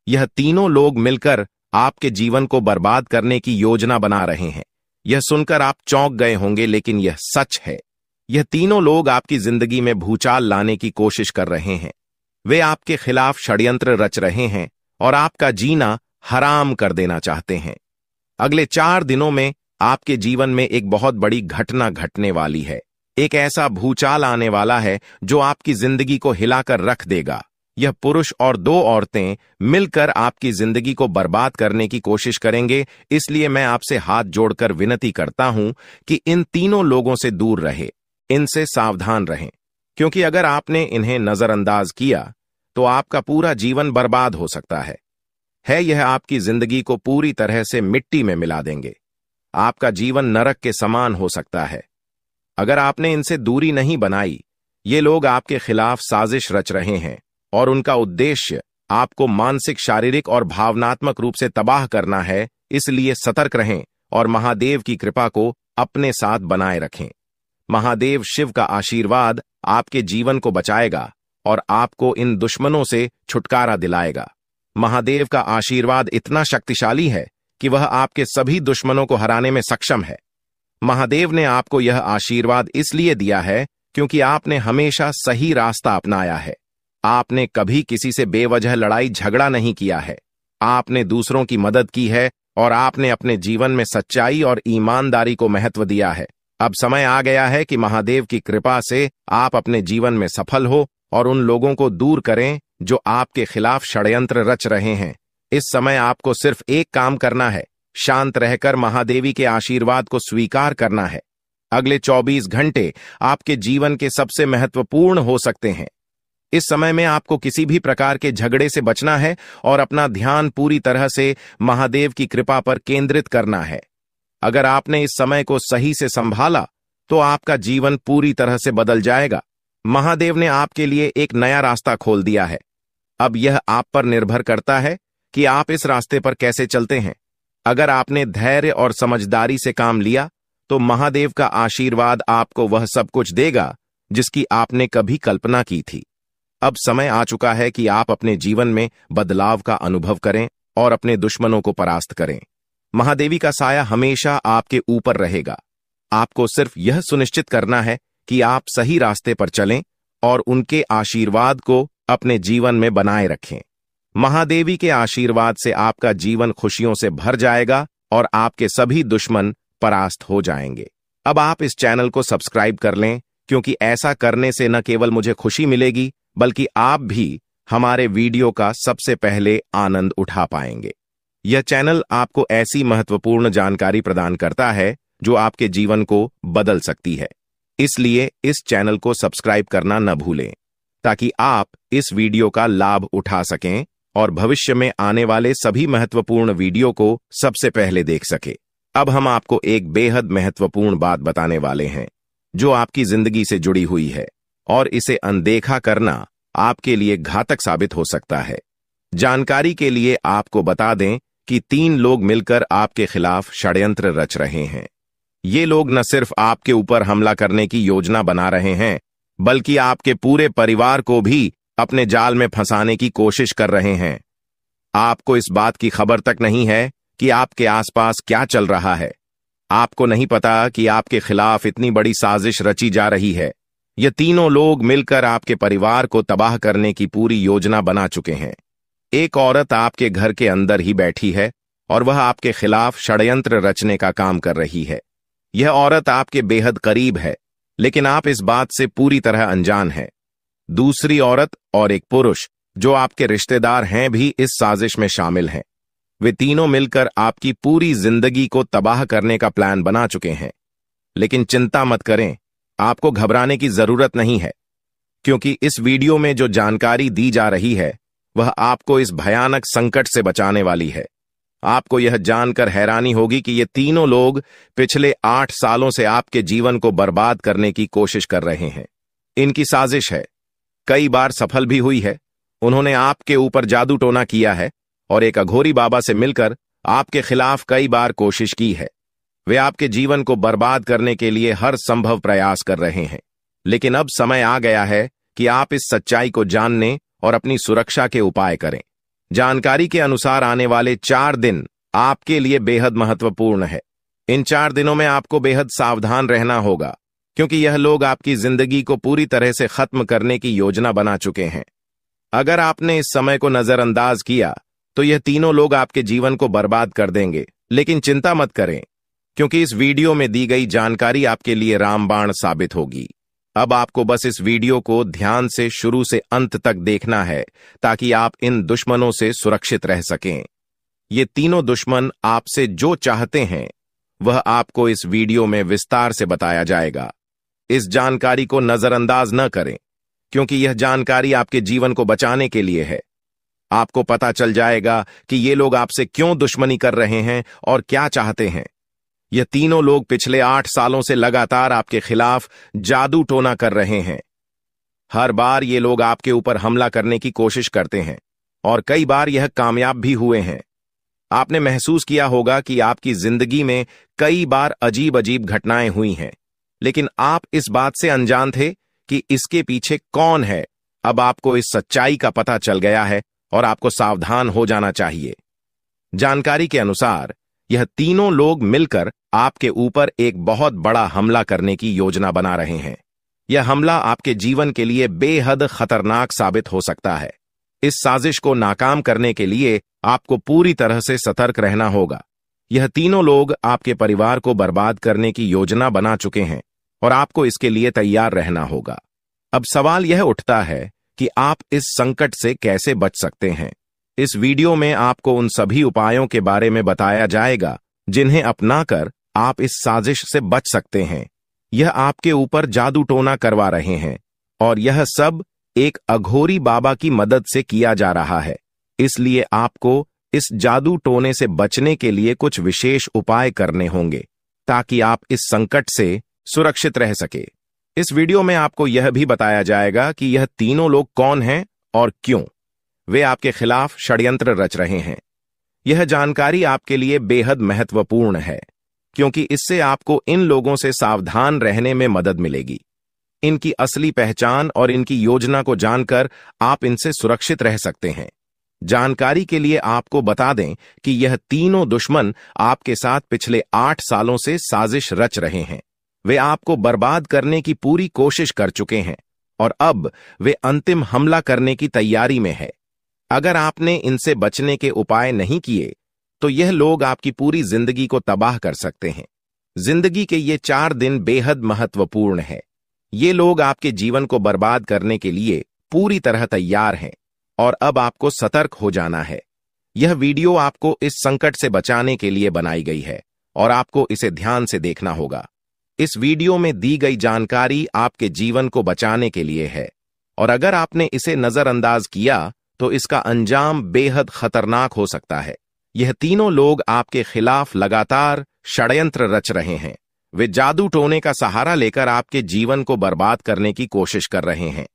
B: यह तीनों लोग मिलकर आपके जीवन को बर्बाद करने की योजना बना रहे हैं। यह सुनकर आप चौंक गए होंगे, लेकिन यह सच है। यह तीनों लोग आपकी जिंदगी में भूचाल लाने की कोशिश कर रहे हैं। वे आपके खिलाफ षड्यंत्र रच रहे हैं और आपका जीना हराम कर देना चाहते हैं। अगले 4 दिनों में आपके जीवन में एक बहुत बड़ी घटना घटने वाली है। एक ऐसा भूचाल आने वाला है जो आपकी जिंदगी को हिलाकर रख देगा। यह पुरुष और 2 औरतें मिलकर आपकी जिंदगी को बर्बाद करने की कोशिश करेंगे। इसलिए मैं आपसे हाथ जोड़कर विनती करता हूं कि इन तीनों लोगों से दूर रहे, इनसे सावधान रहें, क्योंकि अगर आपने इन्हें नजरअंदाज किया तो आपका पूरा जीवन बर्बाद हो सकता है। यह आपकी जिंदगी को पूरी तरह से मिट्टी में मिला देंगे। आपका जीवन नरक के समान हो सकता है। अगर आपने इनसे दूरी नहीं बनाई, ये लोग आपके खिलाफ साजिश रच रहे हैं और उनका उद्देश्य आपको मानसिक, शारीरिक और भावनात्मक रूप से तबाह करना है। इसलिए सतर्क रहें और महादेव की कृपा को अपने साथ बनाए रखें। महादेव शिव का आशीर्वाद आपके जीवन को बचाएगा और आपको इन दुश्मनों से छुटकारा दिलाएगा। महादेव का आशीर्वाद इतना शक्तिशाली है कि वह आपके सभी दुश्मनों को हराने में सक्षम है। महादेव ने आपको यह आशीर्वाद इसलिए दिया है क्योंकि आपने हमेशा सही रास्ता अपनाया है। आपने कभी किसी से बेवजह लड़ाई झगड़ा नहीं किया है। आपने दूसरों की मदद की है और आपने अपने जीवन में सच्चाई और ईमानदारी को महत्व दिया है। अब समय आ गया है कि महादेव की कृपा से आप अपने जीवन में सफल हो और उन लोगों को दूर करें जो आपके खिलाफ षड्यंत्र रच रहे हैं। इस समय आपको सिर्फ एक काम करना है, शांत रहकर महादेवी के आशीर्वाद को स्वीकार करना है। अगले 24 घंटे आपके जीवन के सबसे महत्वपूर्ण हो सकते हैं। इस समय में आपको किसी भी प्रकार के झगड़े से बचना है और अपना ध्यान पूरी तरह से महादेव की कृपा पर केंद्रित करना है। अगर आपने इस समय को सही से संभाला तो आपका जीवन पूरी तरह से बदल जाएगा। महादेव ने आपके लिए एक नया रास्ता खोल दिया है। अब यह आप पर निर्भर करता है कि आप इस रास्ते पर कैसे चलते हैं। अगर आपने धैर्य और समझदारी से काम लिया तो महादेव का आशीर्वाद आपको वह सब कुछ देगा जिसकी आपने कभी कल्पना की थी। अब समय आ चुका है कि आप अपने जीवन में बदलाव का अनुभव करें और अपने दुश्मनों को परास्त करें। महादेवी का साया हमेशा आपके ऊपर रहेगा। आपको सिर्फ यह सुनिश्चित करना है कि आप सही रास्ते पर चलें और उनके आशीर्वाद को अपने जीवन में बनाए रखें। महादेवी के आशीर्वाद से आपका जीवन खुशियों से भर जाएगा और आपके सभी दुश्मन परास्त हो जाएंगे। अब आप इस चैनल को सब्सक्राइब कर लें, क्योंकि ऐसा करने से न केवल मुझे खुशी मिलेगी बल्कि आप भी हमारे वीडियो का सबसे पहले आनंद उठा पाएंगे। यह चैनल आपको ऐसी महत्वपूर्ण जानकारी प्रदान करता है जो आपके जीवन को बदल सकती है। इसलिए इस चैनल को सब्सक्राइब करना न भूलें, ताकि आप इस वीडियो का लाभ उठा सकें और भविष्य में आने वाले सभी महत्वपूर्ण वीडियो को सबसे पहले देख सके। अब हम आपको एक बेहद महत्वपूर्ण बात बताने वाले हैं जो आपकी जिंदगी से जुड़ी हुई है और इसे अनदेखा करना आपके लिए घातक साबित हो सकता है। जानकारी के लिए आपको बता दें कि 3 लोग मिलकर आपके खिलाफ षड्यंत्र रच रहे हैं। ये लोग न सिर्फ आपके ऊपर हमला करने की योजना बना रहे हैं, बल्कि आपके पूरे परिवार को भी अपने जाल में फंसाने की कोशिश कर रहे हैं। आपको इस बात की खबर तक नहीं है कि आपके आसपास क्या चल रहा है। आपको नहीं पता कि आपके खिलाफ इतनी बड़ी साजिश रची जा रही है। ये तीनों लोग मिलकर आपके परिवार को तबाह करने की पूरी योजना बना चुके हैं। एक औरत आपके घर के अंदर ही बैठी है और वह आपके खिलाफ षड्यंत्र रचने का काम कर रही है। यह औरत आपके बेहद करीब है, लेकिन आप इस बात से पूरी तरह अनजान हैं। दूसरी औरत और एक पुरुष जो आपके रिश्तेदार हैं भी इस साजिश में शामिल हैं। वे तीनों मिलकर आपकी पूरी जिंदगी को तबाह करने का प्लान बना चुके हैं। लेकिन चिंता मत करें, आपको घबराने की जरूरत नहीं है, क्योंकि इस वीडियो में जो जानकारी दी जा रही है वह आपको इस भयानक संकट से बचाने वाली है। आपको यह जानकर हैरानी होगी कि ये तीनों लोग पिछले 8 सालों से आपके जीवन को बर्बाद करने की कोशिश कर रहे हैं। इनकी साजिश है, कई बार सफल भी हुई है। उन्होंने आपके ऊपर जादू टोना किया है और एक अघोरी बाबा से मिलकर आपके खिलाफ कई बार कोशिश की है। वे आपके जीवन को बर्बाद करने के लिए हर संभव प्रयास कर रहे हैं। लेकिन अब समय आ गया है कि आप इस सच्चाई को जानने और अपनी सुरक्षा के उपाय करें। जानकारी के अनुसार आने वाले 4 दिन आपके लिए बेहद महत्वपूर्ण है। इन 4 दिनों में आपको बेहद सावधान रहना होगा, क्योंकि यह लोग आपकी जिंदगी को पूरी तरह से खत्म करने की योजना बना चुके हैं। अगर आपने इस समय को नजरअंदाज किया तो यह तीनों लोग आपके जीवन को बर्बाद कर देंगे। लेकिन चिंता मत करें, क्योंकि इस वीडियो में दी गई जानकारी आपके लिए रामबाण साबित होगी। अब आपको बस इस वीडियो को ध्यान से शुरू से अंत तक देखना है, ताकि आप इन दुश्मनों से सुरक्षित रह सकें। ये तीनों दुश्मन आपसे जो चाहते हैं वह आपको इस वीडियो में विस्तार से बताया जाएगा। इस जानकारी को नजरअंदाज न करें, क्योंकि यह जानकारी आपके जीवन को बचाने के लिए है। आपको पता चल जाएगा कि ये लोग आपसे क्यों दुश्मनी कर रहे हैं और क्या चाहते हैं। यह तीनों लोग पिछले 8 सालों से लगातार आपके खिलाफ जादू टोना कर रहे हैं। हर बार ये लोग आपके ऊपर हमला करने की कोशिश करते हैं और कई बार यह कामयाब भी हुए हैं। आपने महसूस किया होगा कि आपकी जिंदगी में कई बार अजीब अजीब घटनाएं हुई हैं, लेकिन आप इस बात से अनजान थे कि इसके पीछे कौन है। अब आपको इस सच्चाई का पता चल गया है और आपको सावधान हो जाना चाहिए। जानकारी के अनुसार यह तीनों लोग मिलकर आपके ऊपर एक बहुत बड़ा हमला करने की योजना बना रहे हैं। यह हमला आपके जीवन के लिए बेहद खतरनाक साबित हो सकता है। इस साजिश को नाकाम करने के लिए आपको पूरी तरह से सतर्क रहना होगा। यह तीनों लोग आपके परिवार को बर्बाद करने की योजना बना चुके हैं और आपको इसके लिए तैयार रहना होगा। अब सवाल यह उठता है कि आप इस संकट से कैसे बच सकते हैं। इस वीडियो में आपको उन सभी उपायों के बारे में बताया जाएगा जिन्हें अपनाकर आप इस साजिश से बच सकते हैं। यह आपके ऊपर जादू टोना करवा रहे हैं और यह सब एक अघोरी बाबा की मदद से किया जा रहा है। इसलिए आपको इस जादू टोने से बचने के लिए कुछ विशेष उपाय करने होंगे, ताकि आप इस संकट से सुरक्षित रह सके। इस वीडियो में आपको यह भी बताया जाएगा कि यह तीनों लोग कौन हैं और क्यों वे आपके खिलाफ षड्यंत्र रच रहे हैं। यह जानकारी आपके लिए बेहद महत्वपूर्ण है, क्योंकि इससे आपको इन लोगों से सावधान रहने में मदद मिलेगी। इनकी असली पहचान और इनकी योजना को जानकर आप इनसे सुरक्षित रह सकते हैं। जानकारी के लिए आपको बता दें कि यह तीनों दुश्मन आपके साथ पिछले 8 सालों से साजिश रच रहे हैं। वे आपको बर्बाद करने की पूरी कोशिश कर चुके हैं और अब वे अंतिम हमला करने की तैयारी में है। अगर आपने इनसे बचने के उपाय नहीं किए तो यह लोग आपकी पूरी जिंदगी को तबाह कर सकते हैं। जिंदगी के ये 4 दिन बेहद महत्वपूर्ण है। ये लोग आपके जीवन को बर्बाद करने के लिए पूरी तरह तैयार हैं और अब आपको सतर्क हो जाना है। यह वीडियो आपको इस संकट से बचाने के लिए बनाई गई है और आपको इसे ध्यान से देखना होगा। इस वीडियो में दी गई जानकारी आपके जीवन को बचाने के लिए है और अगर आपने इसे नजरअंदाज किया तो इसका अंजाम बेहद खतरनाक हो सकता है। यह तीनों लोग आपके खिलाफ लगातार षड्यंत्र रच रहे हैं। वे जादू टोने का सहारा लेकर आपके जीवन को बर्बाद करने की कोशिश कर रहे हैं।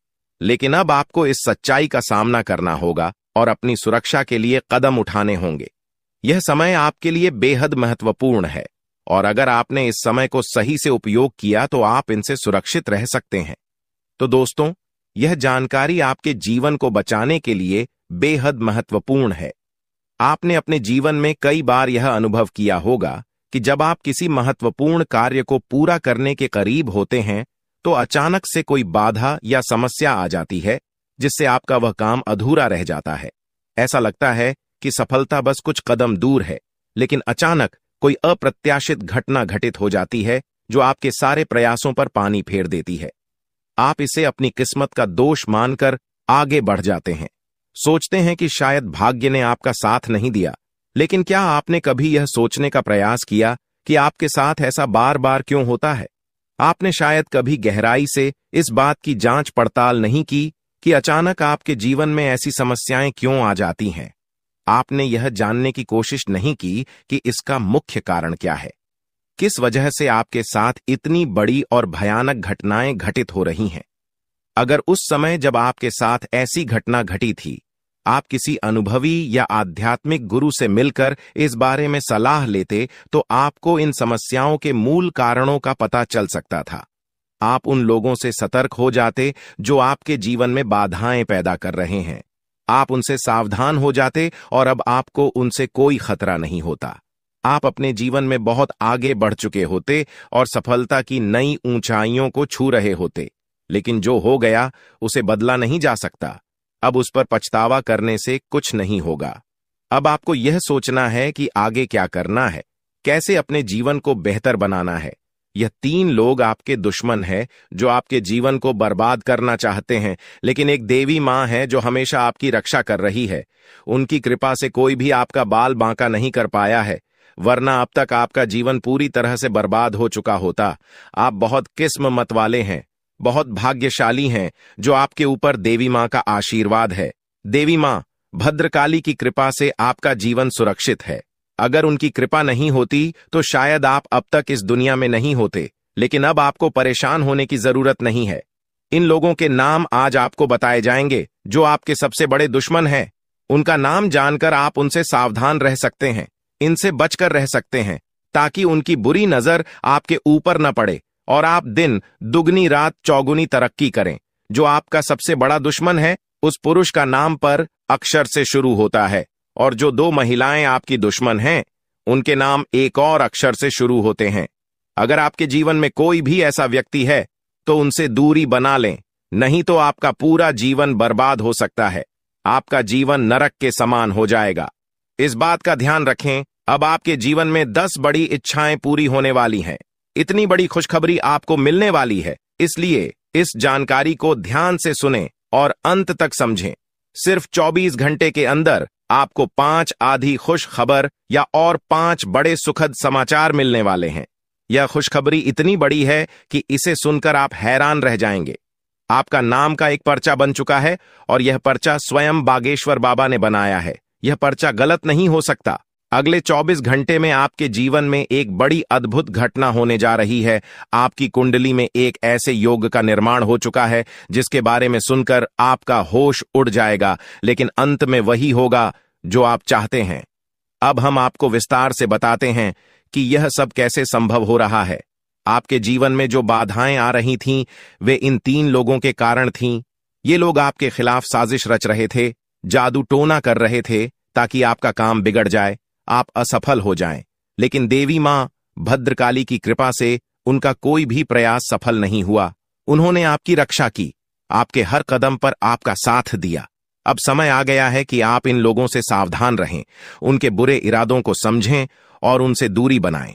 B: लेकिन अब आपको इस सच्चाई का सामना करना होगा और अपनी सुरक्षा के लिए कदम उठाने होंगे। यह समय आपके लिए बेहद महत्वपूर्ण है और अगर आपने इस समय को सही से उपयोग किया तो आप इनसे सुरक्षित रह सकते हैं। तो दोस्तों, यह जानकारी आपके जीवन को बचाने के लिए बेहद महत्वपूर्ण है। आपने अपने जीवन में कई बार यह अनुभव किया होगा कि जब आप किसी महत्वपूर्ण कार्य को पूरा करने के करीब होते हैं तो अचानक से कोई बाधा या समस्या आ जाती है, जिससे आपका वह काम अधूरा रह जाता है। ऐसा लगता है कि सफलता बस कुछ कदम दूर है, लेकिन अचानक कोई अप्रत्याशित घटना घटित हो जाती है जो आपके सारे प्रयासों पर पानी फेर देती है। आप इसे अपनी किस्मत का दोष मानकर आगे बढ़ जाते हैं। सोचते हैं कि शायद भाग्य ने आपका साथ नहीं दिया, लेकिन क्या आपने कभी यह सोचने का प्रयास किया कि आपके साथ ऐसा बार बार क्यों होता है? आपने शायद कभी गहराई से इस बात की जांच पड़ताल नहीं की कि अचानक आपके जीवन में ऐसी समस्याएं क्यों आ जाती हैं। आपने यह जानने की कोशिश नहीं की कि इसका मुख्य कारण क्या है, किस वजह से आपके साथ इतनी बड़ी और भयानक घटनाएं घटित हो रही हैं। अगर उस समय जब आपके साथ ऐसी घटना घटी थी, आप किसी अनुभवी या आध्यात्मिक गुरु से मिलकर इस बारे में सलाह लेते तो आपको इन समस्याओं के मूल कारणों का पता चल सकता था। आप उन लोगों से सतर्क हो जाते जो आपके जीवन में बाधाएं पैदा कर रहे हैं। आप उनसे सावधान हो जाते और अब आपको उनसे कोई खतरा नहीं होता। आप अपने जीवन में बहुत आगे बढ़ चुके होते और सफलता की नई ऊंचाइयों को छू रहे होते। लेकिन जो हो गया उसे बदला नहीं जा सकता। अब उस पर पछतावा करने से कुछ नहीं होगा। अब आपको यह सोचना है कि आगे क्या करना है, कैसे अपने जीवन को बेहतर बनाना है। यह 3 लोग आपके दुश्मन हैं जो आपके जीवन को बर्बाद करना चाहते हैं, लेकिन एक देवी मां है जो हमेशा आपकी रक्षा कर रही है। उनकी कृपा से कोई भी आपका बाल बांका नहीं कर पाया है, वरना अब तक आपका जीवन पूरी तरह से बर्बाद हो चुका होता। आप बहुत किस्मत वाले हैं, बहुत भाग्यशाली हैं जो आपके ऊपर देवी मां का आशीर्वाद है। देवी मां भद्रकाली की कृपा से आपका जीवन सुरक्षित है। अगर उनकी कृपा नहीं होती तो शायद आप अब तक इस दुनिया में नहीं होते, लेकिन अब आपको परेशान होने की जरूरत नहीं है। इन लोगों के नाम आज आपको बताए जाएंगे जो आपके सबसे बड़े दुश्मन हैं। उनका नाम जानकर आप उनसे सावधान रह सकते हैं, इनसे बचकर रह सकते हैं, ताकि उनकी बुरी नजर आपके ऊपर न पड़े और आप दिन दुगनी रात चौगुनी तरक्की करें। जो आपका सबसे बड़ा दुश्मन है उस पुरुष का नाम पर अक्षर से शुरू होता है, और जो 2 महिलाएं आपकी दुश्मन हैं उनके नाम एक और अक्षर से शुरू होते हैं। अगर आपके जीवन में कोई भी ऐसा व्यक्ति है तो उनसे दूरी बना लें, नहीं तो आपका पूरा जीवन बर्बाद हो सकता है। आपका जीवन नरक के समान हो जाएगा। इस बात का ध्यान रखें, अब आपके जीवन में 10 बड़ी इच्छाएं पूरी होने वाली हैं। इतनी बड़ी खुशखबरी आपको मिलने वाली है, इसलिए इस जानकारी को ध्यान से सुनें और अंत तक समझें। सिर्फ 24 घंटे के अंदर आपको 5 आधी खुश खबर या और 5 बड़े सुखद समाचार मिलने वाले हैं। यह खुशखबरी इतनी बड़ी है कि इसे सुनकर आप हैरान रह जाएंगे। आपका नाम का एक पर्चा बन चुका है और यह पर्चा स्वयं बागेश्वर बाबा ने बनाया है। यह पर्चा गलत नहीं हो सकता। अगले 24 घंटे में आपके जीवन में एक बड़ी अद्भुत घटना होने जा रही है। आपकी कुंडली में एक ऐसे योग का निर्माण हो चुका है जिसके बारे में सुनकर आपका होश उड़ जाएगा, लेकिन अंत में वही होगा जो आप चाहते हैं। अब हम आपको विस्तार से बताते हैं कि यह सब कैसे संभव हो रहा है। आपके जीवन में जो बाधाएं आ रही थीं, वे इन 3 लोगों के कारण थीं। ये लोग आपके खिलाफ साजिश रच रहे थे, जादू टोना कर रहे थे ताकि आपका काम बिगड़ जाए, आप असफल हो जाएं। लेकिन देवी मां भद्रकाली की कृपा से उनका कोई भी प्रयास सफल नहीं हुआ। उन्होंने आपकी रक्षा की, आपके हर कदम पर आपका साथ दिया। अब समय आ गया है कि आप इन लोगों से सावधान रहें, उनके बुरे इरादों को समझें और उनसे दूरी बनाएं।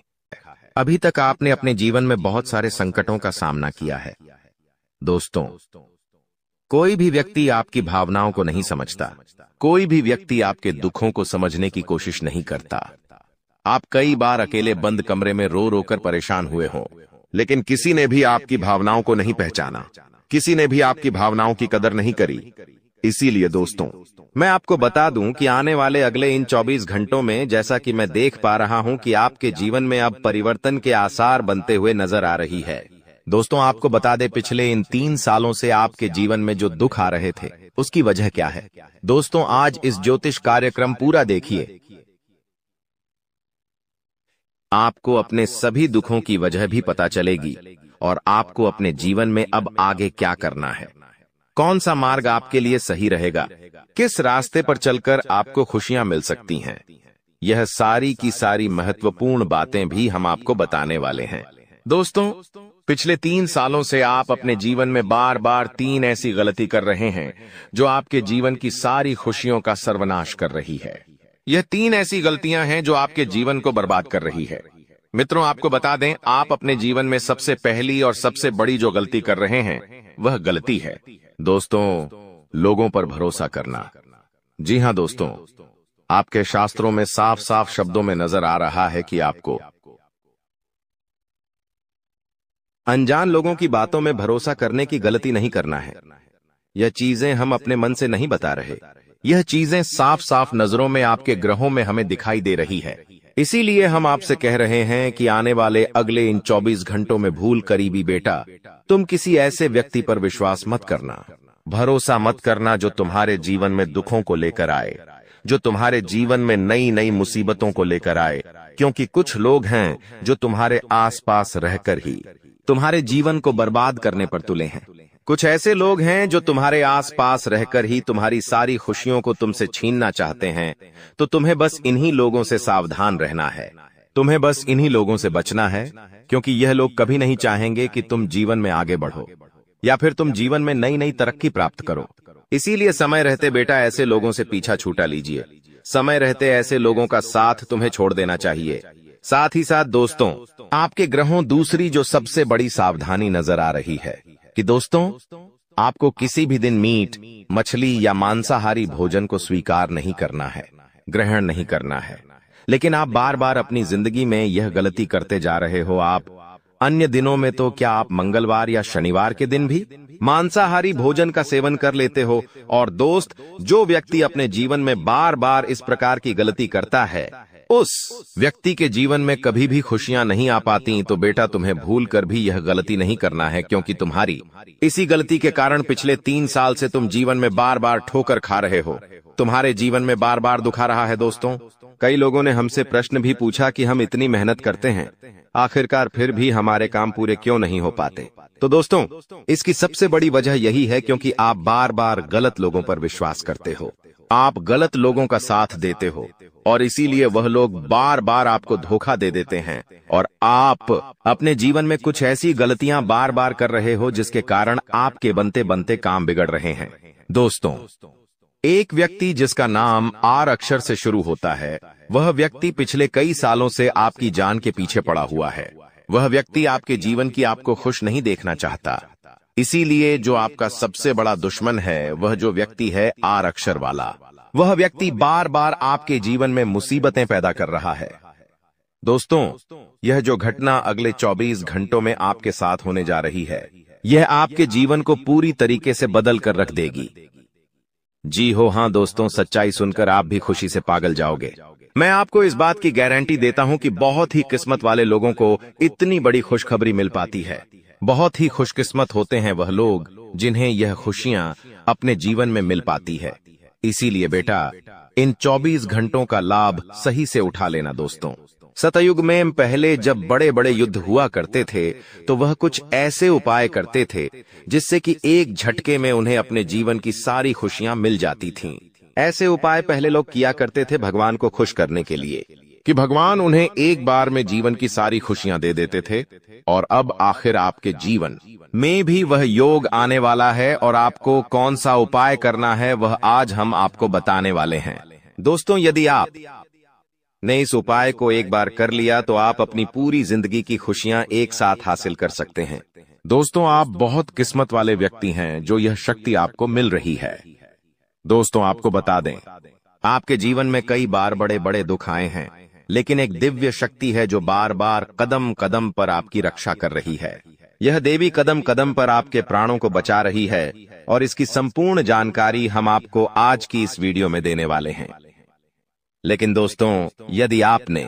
B: अभी तक आपने अपने जीवन में बहुत सारे संकटों का सामना किया है। दोस्तों, कोई भी व्यक्ति आपकी भावनाओं को नहीं समझता। कोई भी व्यक्ति आपके दुखों को समझने की कोशिश नहीं करता। आप कई बार अकेले बंद कमरे में रो रो कर परेशान हुए हों, लेकिन किसी ने भी आपकी भावनाओं को नहीं पहचाना, किसी ने भी आपकी भावनाओं की कदर नहीं करी। इसीलिए दोस्तों, मैं आपको बता दूं कि आने वाले अगले इन 24 घंटों में, जैसा कि मैं देख पा रहा हूं कि आपके जीवन में अब परिवर्तन के आसार बनते हुए नजर आ रही है। दोस्तों, आपको बता दें, पिछले इन 3 सालों से आपके जीवन में जो दुख आ रहे थे उसकी वजह क्या है। दोस्तों, आज इस ज्योतिष कार्यक्रम पूरा देखिए। आपको अपने सभी दुखों की वजह भी पता चलेगी और आपको अपने जीवन में अब आगे क्या करना है, कौन सा मार्ग आपके लिए सही रहेगा, किस रास्ते पर चलकर आपको खुशियां मिल सकती हैं। यह सारी की सारी महत्वपूर्ण बातें भी हम आपको बताने वाले हैं। दोस्तों, पिछले 3 सालों से आप अपने जीवन में बार बार 3 ऐसी गलती कर रहे हैं जो आपके जीवन की सारी खुशियों का सर्वनाश कर रही है। यह 3 ऐसी गलतियां हैं जो आपके जीवन को बर्बाद कर रही है। मित्रों, आपको बता दें, आप अपने जीवन में सबसे पहली और सबसे बड़ी जो गलती कर रहे हैं वह गलती है दोस्तों, लोगों पर भरोसा करना। जी हां दोस्तों, आपके शास्त्रों में साफ साफ शब्दों में नजर आ रहा है कि आपको अनजान लोगों की बातों में भरोसा करने की गलती नहीं करना है। यह चीजें हम अपने मन से नहीं बता रहे, यह चीजें साफ साफ नजरों में आपके ग्रहों में हमें दिखाई दे रही है। इसीलिए हम आपसे कह रहे हैं कि आने वाले अगले इन 24 घंटों में भूल करीबी बेटा, तुम किसी ऐसे व्यक्ति पर विश्वास मत करना, भरोसा मत करना जो तुम्हारे जीवन में दुखों को लेकर आए, जो तुम्हारे जीवन में नई नई मुसीबतों को लेकर आए। क्योंकि कुछ लोग हैं जो तुम्हारे आसपास रहकर ही तुम्हारे जीवन को बर्बाद करने पर तुले हैं। कुछ ऐसे लोग हैं जो तुम्हारे आसपास रहकर ही तुम्हारी सारी खुशियों को तुमसे छीनना चाहते हैं। तो तुम्हें बस इन्हीं लोगों से सावधान रहना है, तुम्हें बस इन्हीं लोगों से बचना है, क्योंकि यह लोग कभी नहीं चाहेंगे कि तुम जीवन में आगे बढ़ो या फिर तुम जीवन में नई नई तरक्की प्राप्त करो। इसीलिए समय रहते बेटा ऐसे लोगों से पीछा छूटा लीजिए। समय रहते ऐसे लोगों का साथ तुम्हें छोड़ देना चाहिए। साथ ही साथ दोस्तों, आपके ग्रहों दूसरी जो सबसे बड़ी सावधानी नजर आ रही है कि दोस्तों, आपको किसी भी दिन मीट, मछली या मांसाहारी भोजन को स्वीकार नहीं करना है, ग्रहण नहीं करना है। लेकिन आप बार बार अपनी जिंदगी में यह गलती करते जा रहे हो। आप अन्य दिनों में तो क्या आप मंगलवार या शनिवार के दिन भी मांसाहारी भोजन का सेवन कर लेते हो। और दोस्त, जो व्यक्ति अपने जीवन में बार बार इस प्रकार की गलती करता है, उस व्यक्ति के जीवन में कभी भी खुशियां नहीं आ पाती। तो बेटा, तुम्हें भूल कर भी यह गलती नहीं करना है, क्योंकि तुम्हारी इसी गलती के कारण पिछले 3 साल से तुम जीवन में बार बार ठोकर खा रहे हो, तुम्हारे जीवन में बार बार दुख आ रहा है। दोस्तों, कई लोगों ने हमसे प्रश्न भी पूछा कि हम इतनी मेहनत करते हैं, आखिरकार फिर भी हमारे काम पूरे क्यों नहीं हो पाते। तो दोस्तों, इसकी सबसे बड़ी वजह यही है क्योंकि आप बार बार गलत लोगों पर विश्वास करते हो, आप गलत लोगों का साथ देते हो, और इसीलिए वह लोग बार बार आपको धोखा दे देते हैं। और आप अपने जीवन में कुछ ऐसी गलतियां बार बार कर रहे हो जिसके कारण आपके बनते बनते काम बिगड़ रहे हैं। दोस्तों, एक व्यक्ति जिसका नाम आर अक्षर से शुरू होता है, वह व्यक्ति पिछले कई सालों से आपकी जान के पीछे पड़ा हुआ है। वह व्यक्ति आपके जीवन की आपको खुश नहीं देखना चाहता। इसीलिए जो आपका सबसे बड़ा दुश्मन है, वह जो व्यक्ति है आर अक्षर वाला, वह व्यक्ति बार बार आपके जीवन में मुसीबतें पैदा कर रहा है। दोस्तों, यह जो घटना अगले 24 घंटों में आपके साथ होने जा रही है, यह आपके जीवन को पूरी तरीके से बदल कर रख देगी। जी हो हां दोस्तों, सच्चाई सुनकर आप भी खुशी से पागल जाओगे। मैं आपको इस बात की गारंटी देता हूं कि बहुत ही किस्मत वाले लोगों को इतनी बड़ी खुशखबरी मिल पाती है। बहुत ही खुशकिस्मत होते हैं वह लोग जिन्हें यह खुशियां अपने जीवन में मिल पाती है। इसीलिए बेटा, इन 24 घंटों का लाभ सही से उठा लेना। दोस्तों, सतयुग में पहले जब बड़े बड़े युद्ध हुआ करते थे, तो वह कुछ ऐसे उपाय करते थे जिससे कि एक झटके में उन्हें अपने जीवन की सारी खुशियां मिल जाती थीं। ऐसे उपाय पहले लोग किया करते थे भगवान को खुश करने के लिए, कि भगवान उन्हें एक बार में जीवन की सारी खुशियां दे देते थे। और अब आखिर आपके जीवन में भी वह योग आने वाला है, और आपको कौन सा उपाय करना है वह आज हम आपको बताने वाले हैं। दोस्तों, यदि आप ने इस उपाय को एक बार कर लिया तो आप अपनी पूरी जिंदगी की खुशियां एक साथ हासिल कर सकते हैं। दोस्तों, आप बहुत किस्मत वाले व्यक्ति हैं जो यह शक्ति आपको मिल रही है। दोस्तों, आपको बता दें, आपके जीवन में कई बार बड़े बड़े दुख आए हैं, लेकिन एक दिव्य शक्ति है जो बार बार कदम कदम पर आपकी रक्षा कर रही है। यह देवी कदम कदम पर आपके प्राणों को बचा रही है, और इसकी संपूर्ण जानकारी हम आपको आज की इस वीडियो में देने वाले हैं। लेकिन दोस्तों, यदि आपने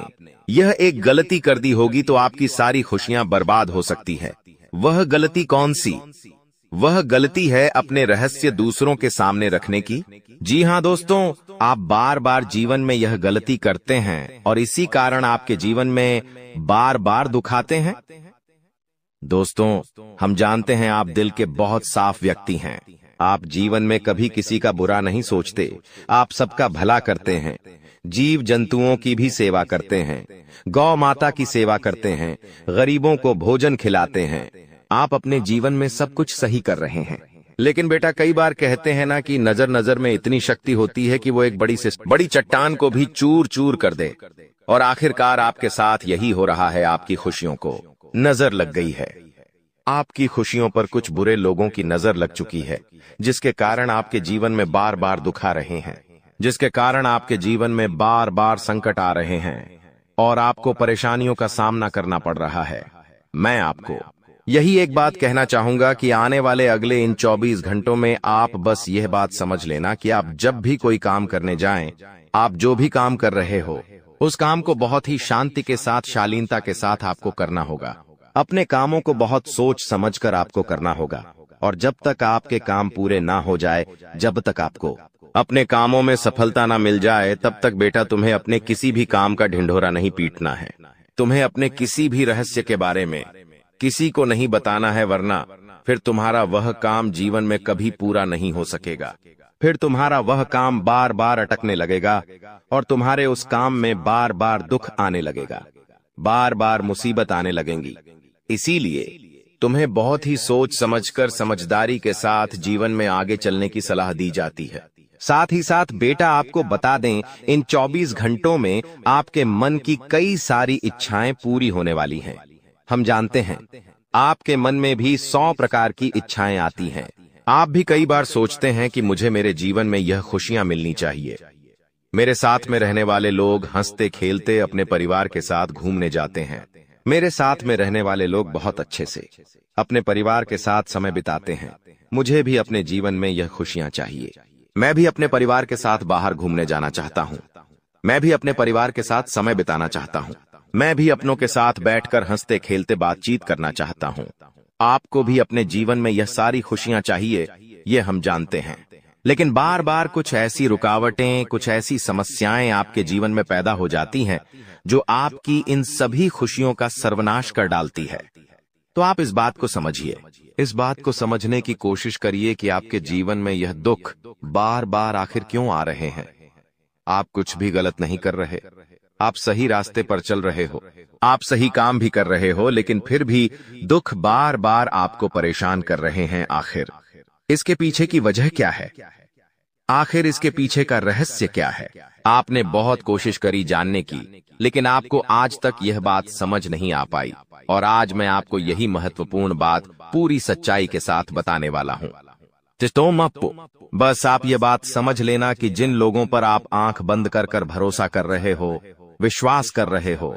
B: यह एक गलती कर दी होगी तो आपकी सारी खुशियां बर्बाद हो सकती है। वह गलती कौन सी? वह गलती है अपने रहस्य दूसरों के सामने रखने की। जी हां दोस्तों, आप बार बार जीवन में यह गलती करते हैं और इसी कारण आपके जीवन में बार बार दुख आते हैं। दोस्तों, हम जानते हैं आप दिल के बहुत साफ व्यक्ति हैं। आप जीवन में कभी किसी का बुरा नहीं सोचते। आप सबका भला करते हैं, जीव जंतुओं की भी सेवा करते हैं, गौ माता की सेवा करते हैं, गरीबों को भोजन खिलाते हैं। आप अपने जीवन में सब कुछ सही कर रहे हैं। लेकिन बेटा, कई बार कहते हैं ना कि नजर नजर में इतनी शक्ति होती है कि वो एक बड़ी चट्टान को भी चूर चूर कर दे। और आखिरकार आपके साथ यही हो रहा है। आपकी खुशियों को नजर लग गई है। आपकी खुशियों पर कुछ बुरे लोगों की नजर लग चुकी है, जिसके कारण आपके जीवन में बार बार दुख आ रहे हैं, जिसके कारण आपके जीवन में बार बार संकट आ रहे हैं और आपको परेशानियों का सामना करना पड़ रहा है। मैं आपको यही एक बात कहना चाहूंगा कि आने वाले अगले इन 24 घंटों में आप बस यह बात समझ लेना कि आप जब भी कोई काम करने जाएं, आप जो भी काम कर रहे हो, उस काम को बहुत ही शांति के साथ, शालीनता के साथ आपको करना होगा। अपने कामों को बहुत सोच समझकर आपको करना होगा। और जब तक आपके काम पूरे ना हो जाए, जब तक आपको अपने कामों में सफलता ना मिल जाए, तब तक बेटा तुम्हें अपने किसी भी काम का ढिंढोरा नहीं पीटना है। तुम्हें अपने किसी भी रहस्य के बारे में किसी को नहीं बताना है, वरना फिर तुम्हारा वह काम जीवन में कभी पूरा नहीं हो सकेगा। फिर तुम्हारा वह काम बार बार अटकने लगेगा और तुम्हारे उस काम में बार बार दुख आने लगेगा, बार बार मुसीबत आने लगेंगी। इसीलिए तुम्हें बहुत ही सोच समझकर, समझदारी के साथ जीवन में आगे चलने की सलाह दी जाती है। साथ ही साथ बेटा, आपको बता दें, इन 24 घंटों में आपके मन की कई सारी इच्छाएं पूरी होने वाली हैं। हम जानते हैं आपके मन में भी 100 प्रकार की इच्छाएं आती हैं। आप भी कई बार सोचते हैं कि मुझे मेरे जीवन में यह खुशियां मिलनी चाहिए। मेरे साथ में रहने वाले लोग हंसते खेलते अपने परिवार के साथ घूमने जाते हैं। मेरे साथ में रहने वाले लोग बहुत अच्छे से अपने परिवार के साथ समय बिताते हैं। मुझे भी अपने जीवन में यह खुशियां चाहिए। मैं भी अपने परिवार के साथ बाहर घूमने जाना चाहता हूं। मैं भी अपने परिवार के साथ समय बिताना चाहता हूं। मैं भी अपनों के साथ बैठकर हंसते खेलते बातचीत करना चाहता हूं। आपको भी अपने जीवन में यह सारी खुशियां चाहिए, ये हम जानते हैं। लेकिन बार बार कुछ ऐसी रुकावटें, कुछ ऐसी समस्याएं आपके जीवन में पैदा हो जाती हैं जो आपकी इन सभी खुशियों का सर्वनाश कर डालती है। तो आप इस बात को समझिए, इस बात को समझने की कोशिश करिए कि आपके जीवन में यह दुख बार बार आखिर क्यों आ रहे हैं। आप कुछ भी गलत नहीं कर रहे। आप सही रास्ते पर चल रहे हो, आप सही काम भी कर रहे हो, लेकिन फिर भी दुख बार बार आपको परेशान कर रहे हैं। आखिर इसके पीछे की वजह क्या है? आखिर इसके पीछे का रहस्य क्या है? आपने बहुत कोशिश करी जानने की, लेकिन आपको आज तक यह बात समझ नहीं आ पाई। और आज मैं आपको यही महत्वपूर्ण बात पूरी सच्चाई के साथ बताने वाला हूं। बस आप ये बात समझ लेना कि जिन लोगों पर आप आंख बंद कर कर भरोसा कर रहे हो, विश्वास कर रहे हो,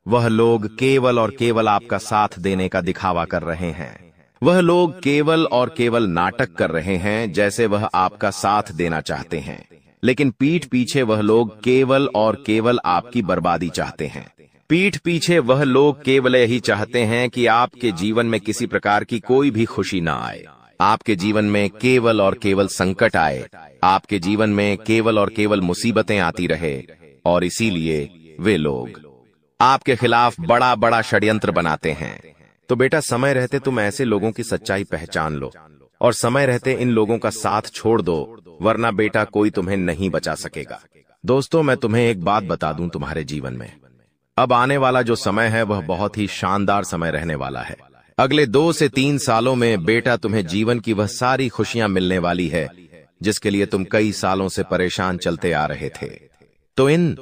B: वह लोग केवल और केवल आपका साथ देने का दिखावा कर रहे हैं। वह लोग केवल और केवल नाटक कर रहे हैं, जैसे वह आपका साथ देना चाहते हैं, लेकिन पीठ पीछे वह लोग केवल और केवल आपकी बर्बादी चाहते हैं। पीठ पीछे वह लोग केवल यही चाहते हैं कि आपके जीवन में किसी प्रकार की कोई भी खुशी ना आए, आपके जीवन में केवल और केवल संकट आए, आपके जीवन में केवल और केवल मुसीबतें आती रहे। और इसीलिए वे लोग आपके खिलाफ बड़ा बड़ा षड्यंत्र बनाते हैं। तो बेटा, समय रहते तुम ऐसे लोगों की सच्चाई पहचान लो और समय रहते इन लोगों का साथ छोड़ दो, वरना बेटा कोई तुम्हें नहीं बचा सकेगा। दोस्तों, मैं तुम्हें एक बात बता दूं, तुम्हारे जीवन में अब आने वाला जो समय है वह बहुत ही शानदार समय रहने वाला है। अगले 2 से 3 सालों में बेटा तुम्हें जीवन की वह सारी खुशियां मिलने वाली है जिसके लिए तुम कई सालों से परेशान चलते आ रहे थे। तो इन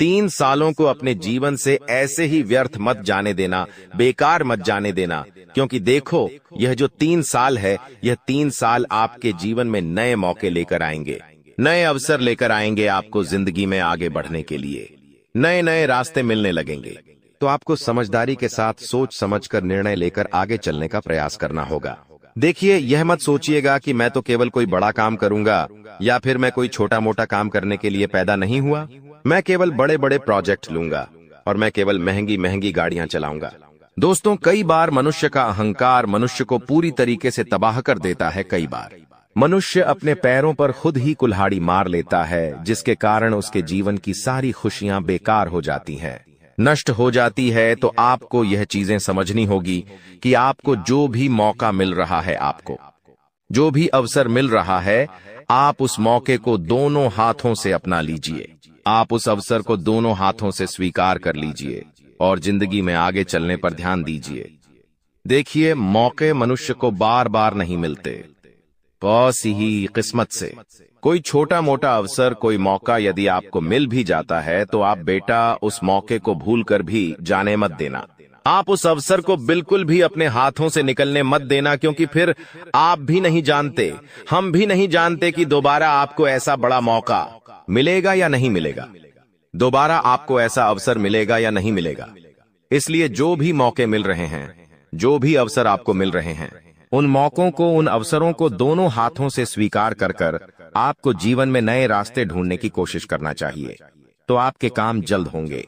B: 3 सालों को अपने जीवन से ऐसे ही व्यर्थ मत जाने देना, बेकार मत जाने देना, क्योंकि देखो, यह जो 3 साल है, यह 3 साल आपके जीवन में नए मौके लेकर आएंगे, नए अवसर लेकर आएंगे आपको जिंदगी में आगे बढ़ने के लिए। नए नए रास्ते मिलने लगेंगे। तो आपको समझदारी के साथ सोच समझकर निर्णय लेकर आगे चलने का प्रयास करना होगा। देखिए, यह मत सोचिएगा कि मैं तो केवल कोई बड़ा काम करूंगा या फिर मैं कोई छोटा मोटा काम करने के लिए पैदा नहीं हुआ। मैं केवल बड़े बड़े प्रोजेक्ट लूंगा और मैं केवल महंगी महंगी गाड़ियां चलाऊंगा। दोस्तों, कई बार मनुष्य का अहंकार मनुष्य को पूरी तरीके से तबाह कर देता है। कई बार मनुष्य अपने पैरों पर खुद ही कुल्हाड़ी मार लेता है, जिसके कारण उसके जीवन की सारी खुशियां बेकार हो जाती हैं। नष्ट हो जाती है, तो आपको यह चीजें समझनी होगी कि आपको जो भी मौका मिल रहा है, आपको जो भी अवसर मिल रहा है, आप उस मौके को दोनों हाथों से अपना लीजिए। आप उस अवसर को दोनों हाथों से स्वीकार कर लीजिए और जिंदगी में आगे चलने पर ध्यान दीजिए। देखिए, मौके मनुष्य को बार बार नहीं मिलते, बस ही किस्मत से। कोई छोटा मोटा अवसर, कोई मौका यदि आपको मिल भी जाता है, तो आप बेटा उस मौके को भूलकर भी जाने मत देना। आप उस अवसर को बिल्कुल भी अपने हाथों से निकलने मत देना, क्योंकि फिर आप भी नहीं जानते, हम भी नहीं जानते कि दोबारा आपको ऐसा बड़ा मौका मिलेगा या नहीं मिलेगा, दोबारा आपको ऐसा अवसर मिलेगा या नहीं मिलेगा। इसलिए जो भी मौके मिल रहे हैं, जो भी अवसर आपको मिल रहे हैं, उन मौकों को, उन अवसरों को दोनों हाथों से स्वीकार कर कर आपको जीवन में नए रास्ते ढूंढने की कोशिश करना चाहिए, तो आपके काम जल्द होंगे।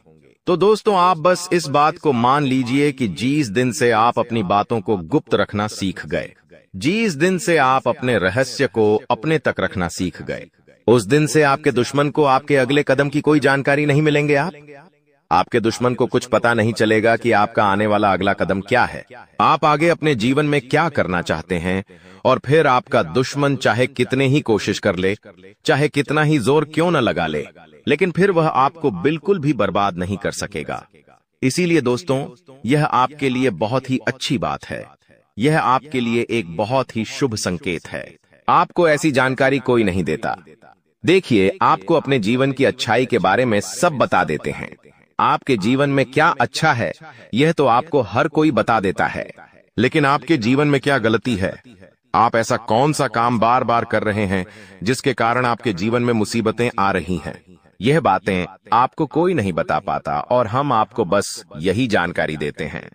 B: तो दोस्तों, आप बस इस बात को मान लीजिए कि जिस दिन से आप अपनी बातों को गुप्त रखना सीख गए, जिस दिन से आप अपने रहस्य को अपने तक रखना सीख गए, उस दिन से आपके दुश्मन को आपके अगले कदम की कोई जानकारी नहीं मिलेंगे। आपके दुश्मन को कुछ पता नहीं चलेगा कि आपका आने वाला अगला कदम क्या है, आप आगे अपने जीवन में क्या करना चाहते हैं। और फिर आपका दुश्मन चाहे कितने ही कोशिश कर ले, चाहे कितना ही जोर क्यों न लगा ले, लेकिन फिर वह आपको बिल्कुल भी बर्बाद नहीं कर सकेगा। इसीलिए दोस्तों, यह आपके लिए बहुत ही अच्छी बात है, यह आपके लिए एक बहुत ही शुभ संकेत है। आपको ऐसी जानकारी कोई नहीं देता। देखिए, आपको अपने जीवन की अच्छाई के बारे में सब बता देते हैं। आपके जीवन में क्या अच्छा है, यह तो आपको हर कोई बता देता है, लेकिन आपके जीवन में क्या गलती है, आप ऐसा कौन सा काम बार बार कर रहे हैं जिसके कारण आपके जीवन में मुसीबतें आ रही हैं, यह बातें आपको कोई नहीं बता पाता, और हम आपको बस यही जानकारी देते हैं।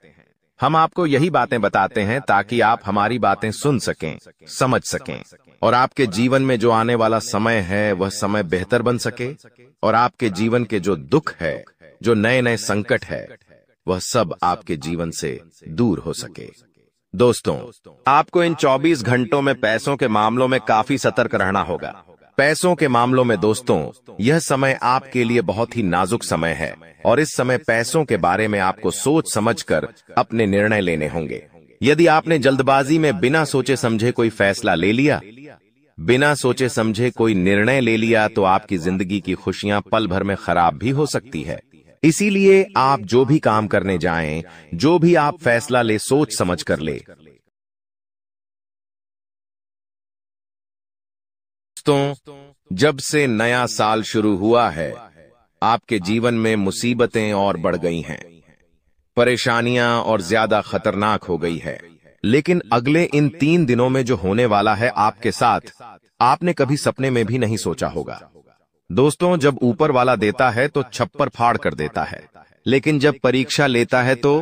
B: हम आपको यही बातें बताते हैं ताकि आप हमारी बातें सुन सकें, समझ सकें, और आपके जीवन में जो आने वाला समय है वह समय बेहतर बन सके, और आपके जीवन के जो दुख है, जो नए नए संकट है, वह सब आपके जीवन से दूर हो सके। दोस्तों, आपको इन 24 घंटों में पैसों के मामलों में काफी सतर्क रहना होगा। पैसों के मामलों में दोस्तों, यह समय आपके लिए बहुत ही नाजुक समय है, और इस समय पैसों के बारे में आपको सोच समझकर अपने निर्णय लेने होंगे। यदि आपने जल्दबाजी में बिना सोचे समझे कोई फैसला ले लिया, बिना सोचे समझे कोई निर्णय ले लिया, तो आपकी जिंदगी की खुशियां पल भर में खराब भी हो सकती है। इसीलिए आप जो भी काम करने जाएं, जो भी आप फैसला ले, सोच समझ कर ले। दोस्तों, जब से नया साल शुरू हुआ है, आपके जीवन में मुसीबतें और बढ़ गई हैं, परेशानियां और ज्यादा खतरनाक हो गई है। लेकिन अगले इन 3 दिनों में जो होने वाला है आपके साथ, आपने कभी सपने में भी नहीं सोचा होगा। दोस्तों, जब ऊपर वाला देता है तो छप्पर फाड़ कर देता है, लेकिन जब परीक्षा लेता है तो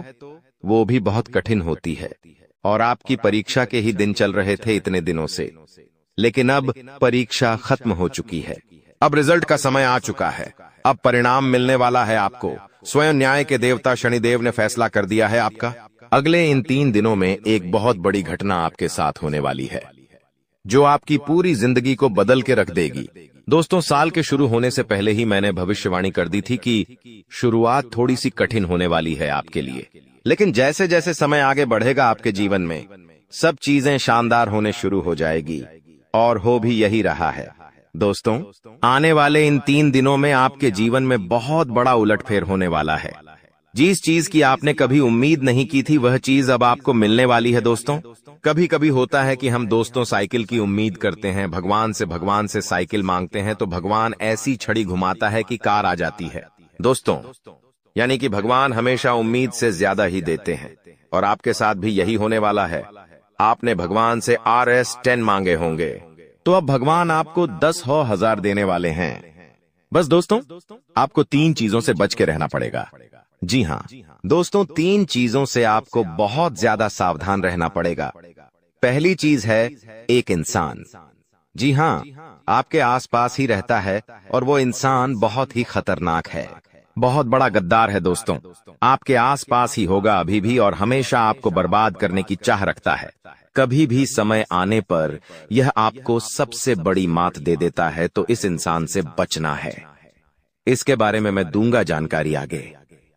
B: वो भी बहुत कठिन होती है। और आपकी परीक्षा के ही दिन चल रहे थे इतने दिनों से, लेकिन अब परीक्षा खत्म हो चुकी है। अब रिजल्ट का समय आ चुका है, अब परिणाम मिलने वाला है आपको। स्वयं न्याय के देवता शनिदेव ने फैसला कर दिया है आपका। अगले इन 3 दिनों में एक बहुत बड़ी घटना आपके साथ होने वाली है, जो आपकी पूरी जिंदगी को बदल के रख देगी। दोस्तों, साल के शुरू होने से पहले ही मैंने भविष्यवाणी कर दी थी कि शुरुआत थोड़ी सी कठिन होने वाली है आपके लिए, लेकिन जैसे जैसे समय आगे बढ़ेगा आपके जीवन में सब चीजें शानदार होने शुरू हो जाएगी, और हो भी यही रहा है। दोस्तों, आने वाले इन 3 दिनों में आपके जीवन में बहुत बड़ा उलटफेर होने वाला है। जिस चीज की आपने कभी उम्मीद नहीं की थी, वह चीज अब आपको मिलने वाली है। दोस्तों, कभी कभी होता है कि हम दोस्तों साइकिल की उम्मीद करते हैं, भगवान से साइकिल मांगते हैं, तो भगवान ऐसी छड़ी घुमाता है कि कार आ जाती है। दोस्तों, यानी कि भगवान हमेशा उम्मीद से ज्यादा ही देते हैं, और आपके साथ भी यही होने वाला है। आपने भगवान से RS10 मांगे होंगे, तो अब भगवान आपको 10,000 देने वाले हैं। बस दोस्तों, आपको 3 चीजों से बच के रहना पड़ेगा। जी हाँ दोस्तों, 3 चीजों से आपको बहुत ज्यादा सावधान रहना पड़ेगा। पहली चीज है एक इंसान। जी हाँ, आपके आसपास ही रहता है, और वो इंसान बहुत ही खतरनाक है, बहुत बड़ा गद्दार है। दोस्तों, आपके आसपास ही होगा अभी भी, और हमेशा आपको बर्बाद करने की चाह रखता है। कभी भी समय आने पर यह आपको सबसे बड़ी मात दे देता है, तो इस इंसान से बचना है। इसके बारे में मैं दूंगा जानकारी आगे।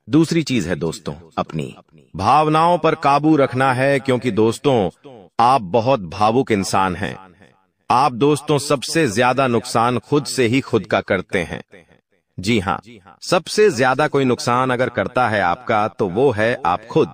B: दूसरी चीज है दोस्तों, अपनी भावनाओं पर काबू रखना है, क्योंकि दोस्तों आप बहुत भावुक इंसान हैं। आप दोस्तों सबसे ज्यादा नुकसान खुद से ही खुद का करते हैं। जी हां, सबसे ज्यादा कोई नुकसान अगर करता है आपका तो वो है आप खुद।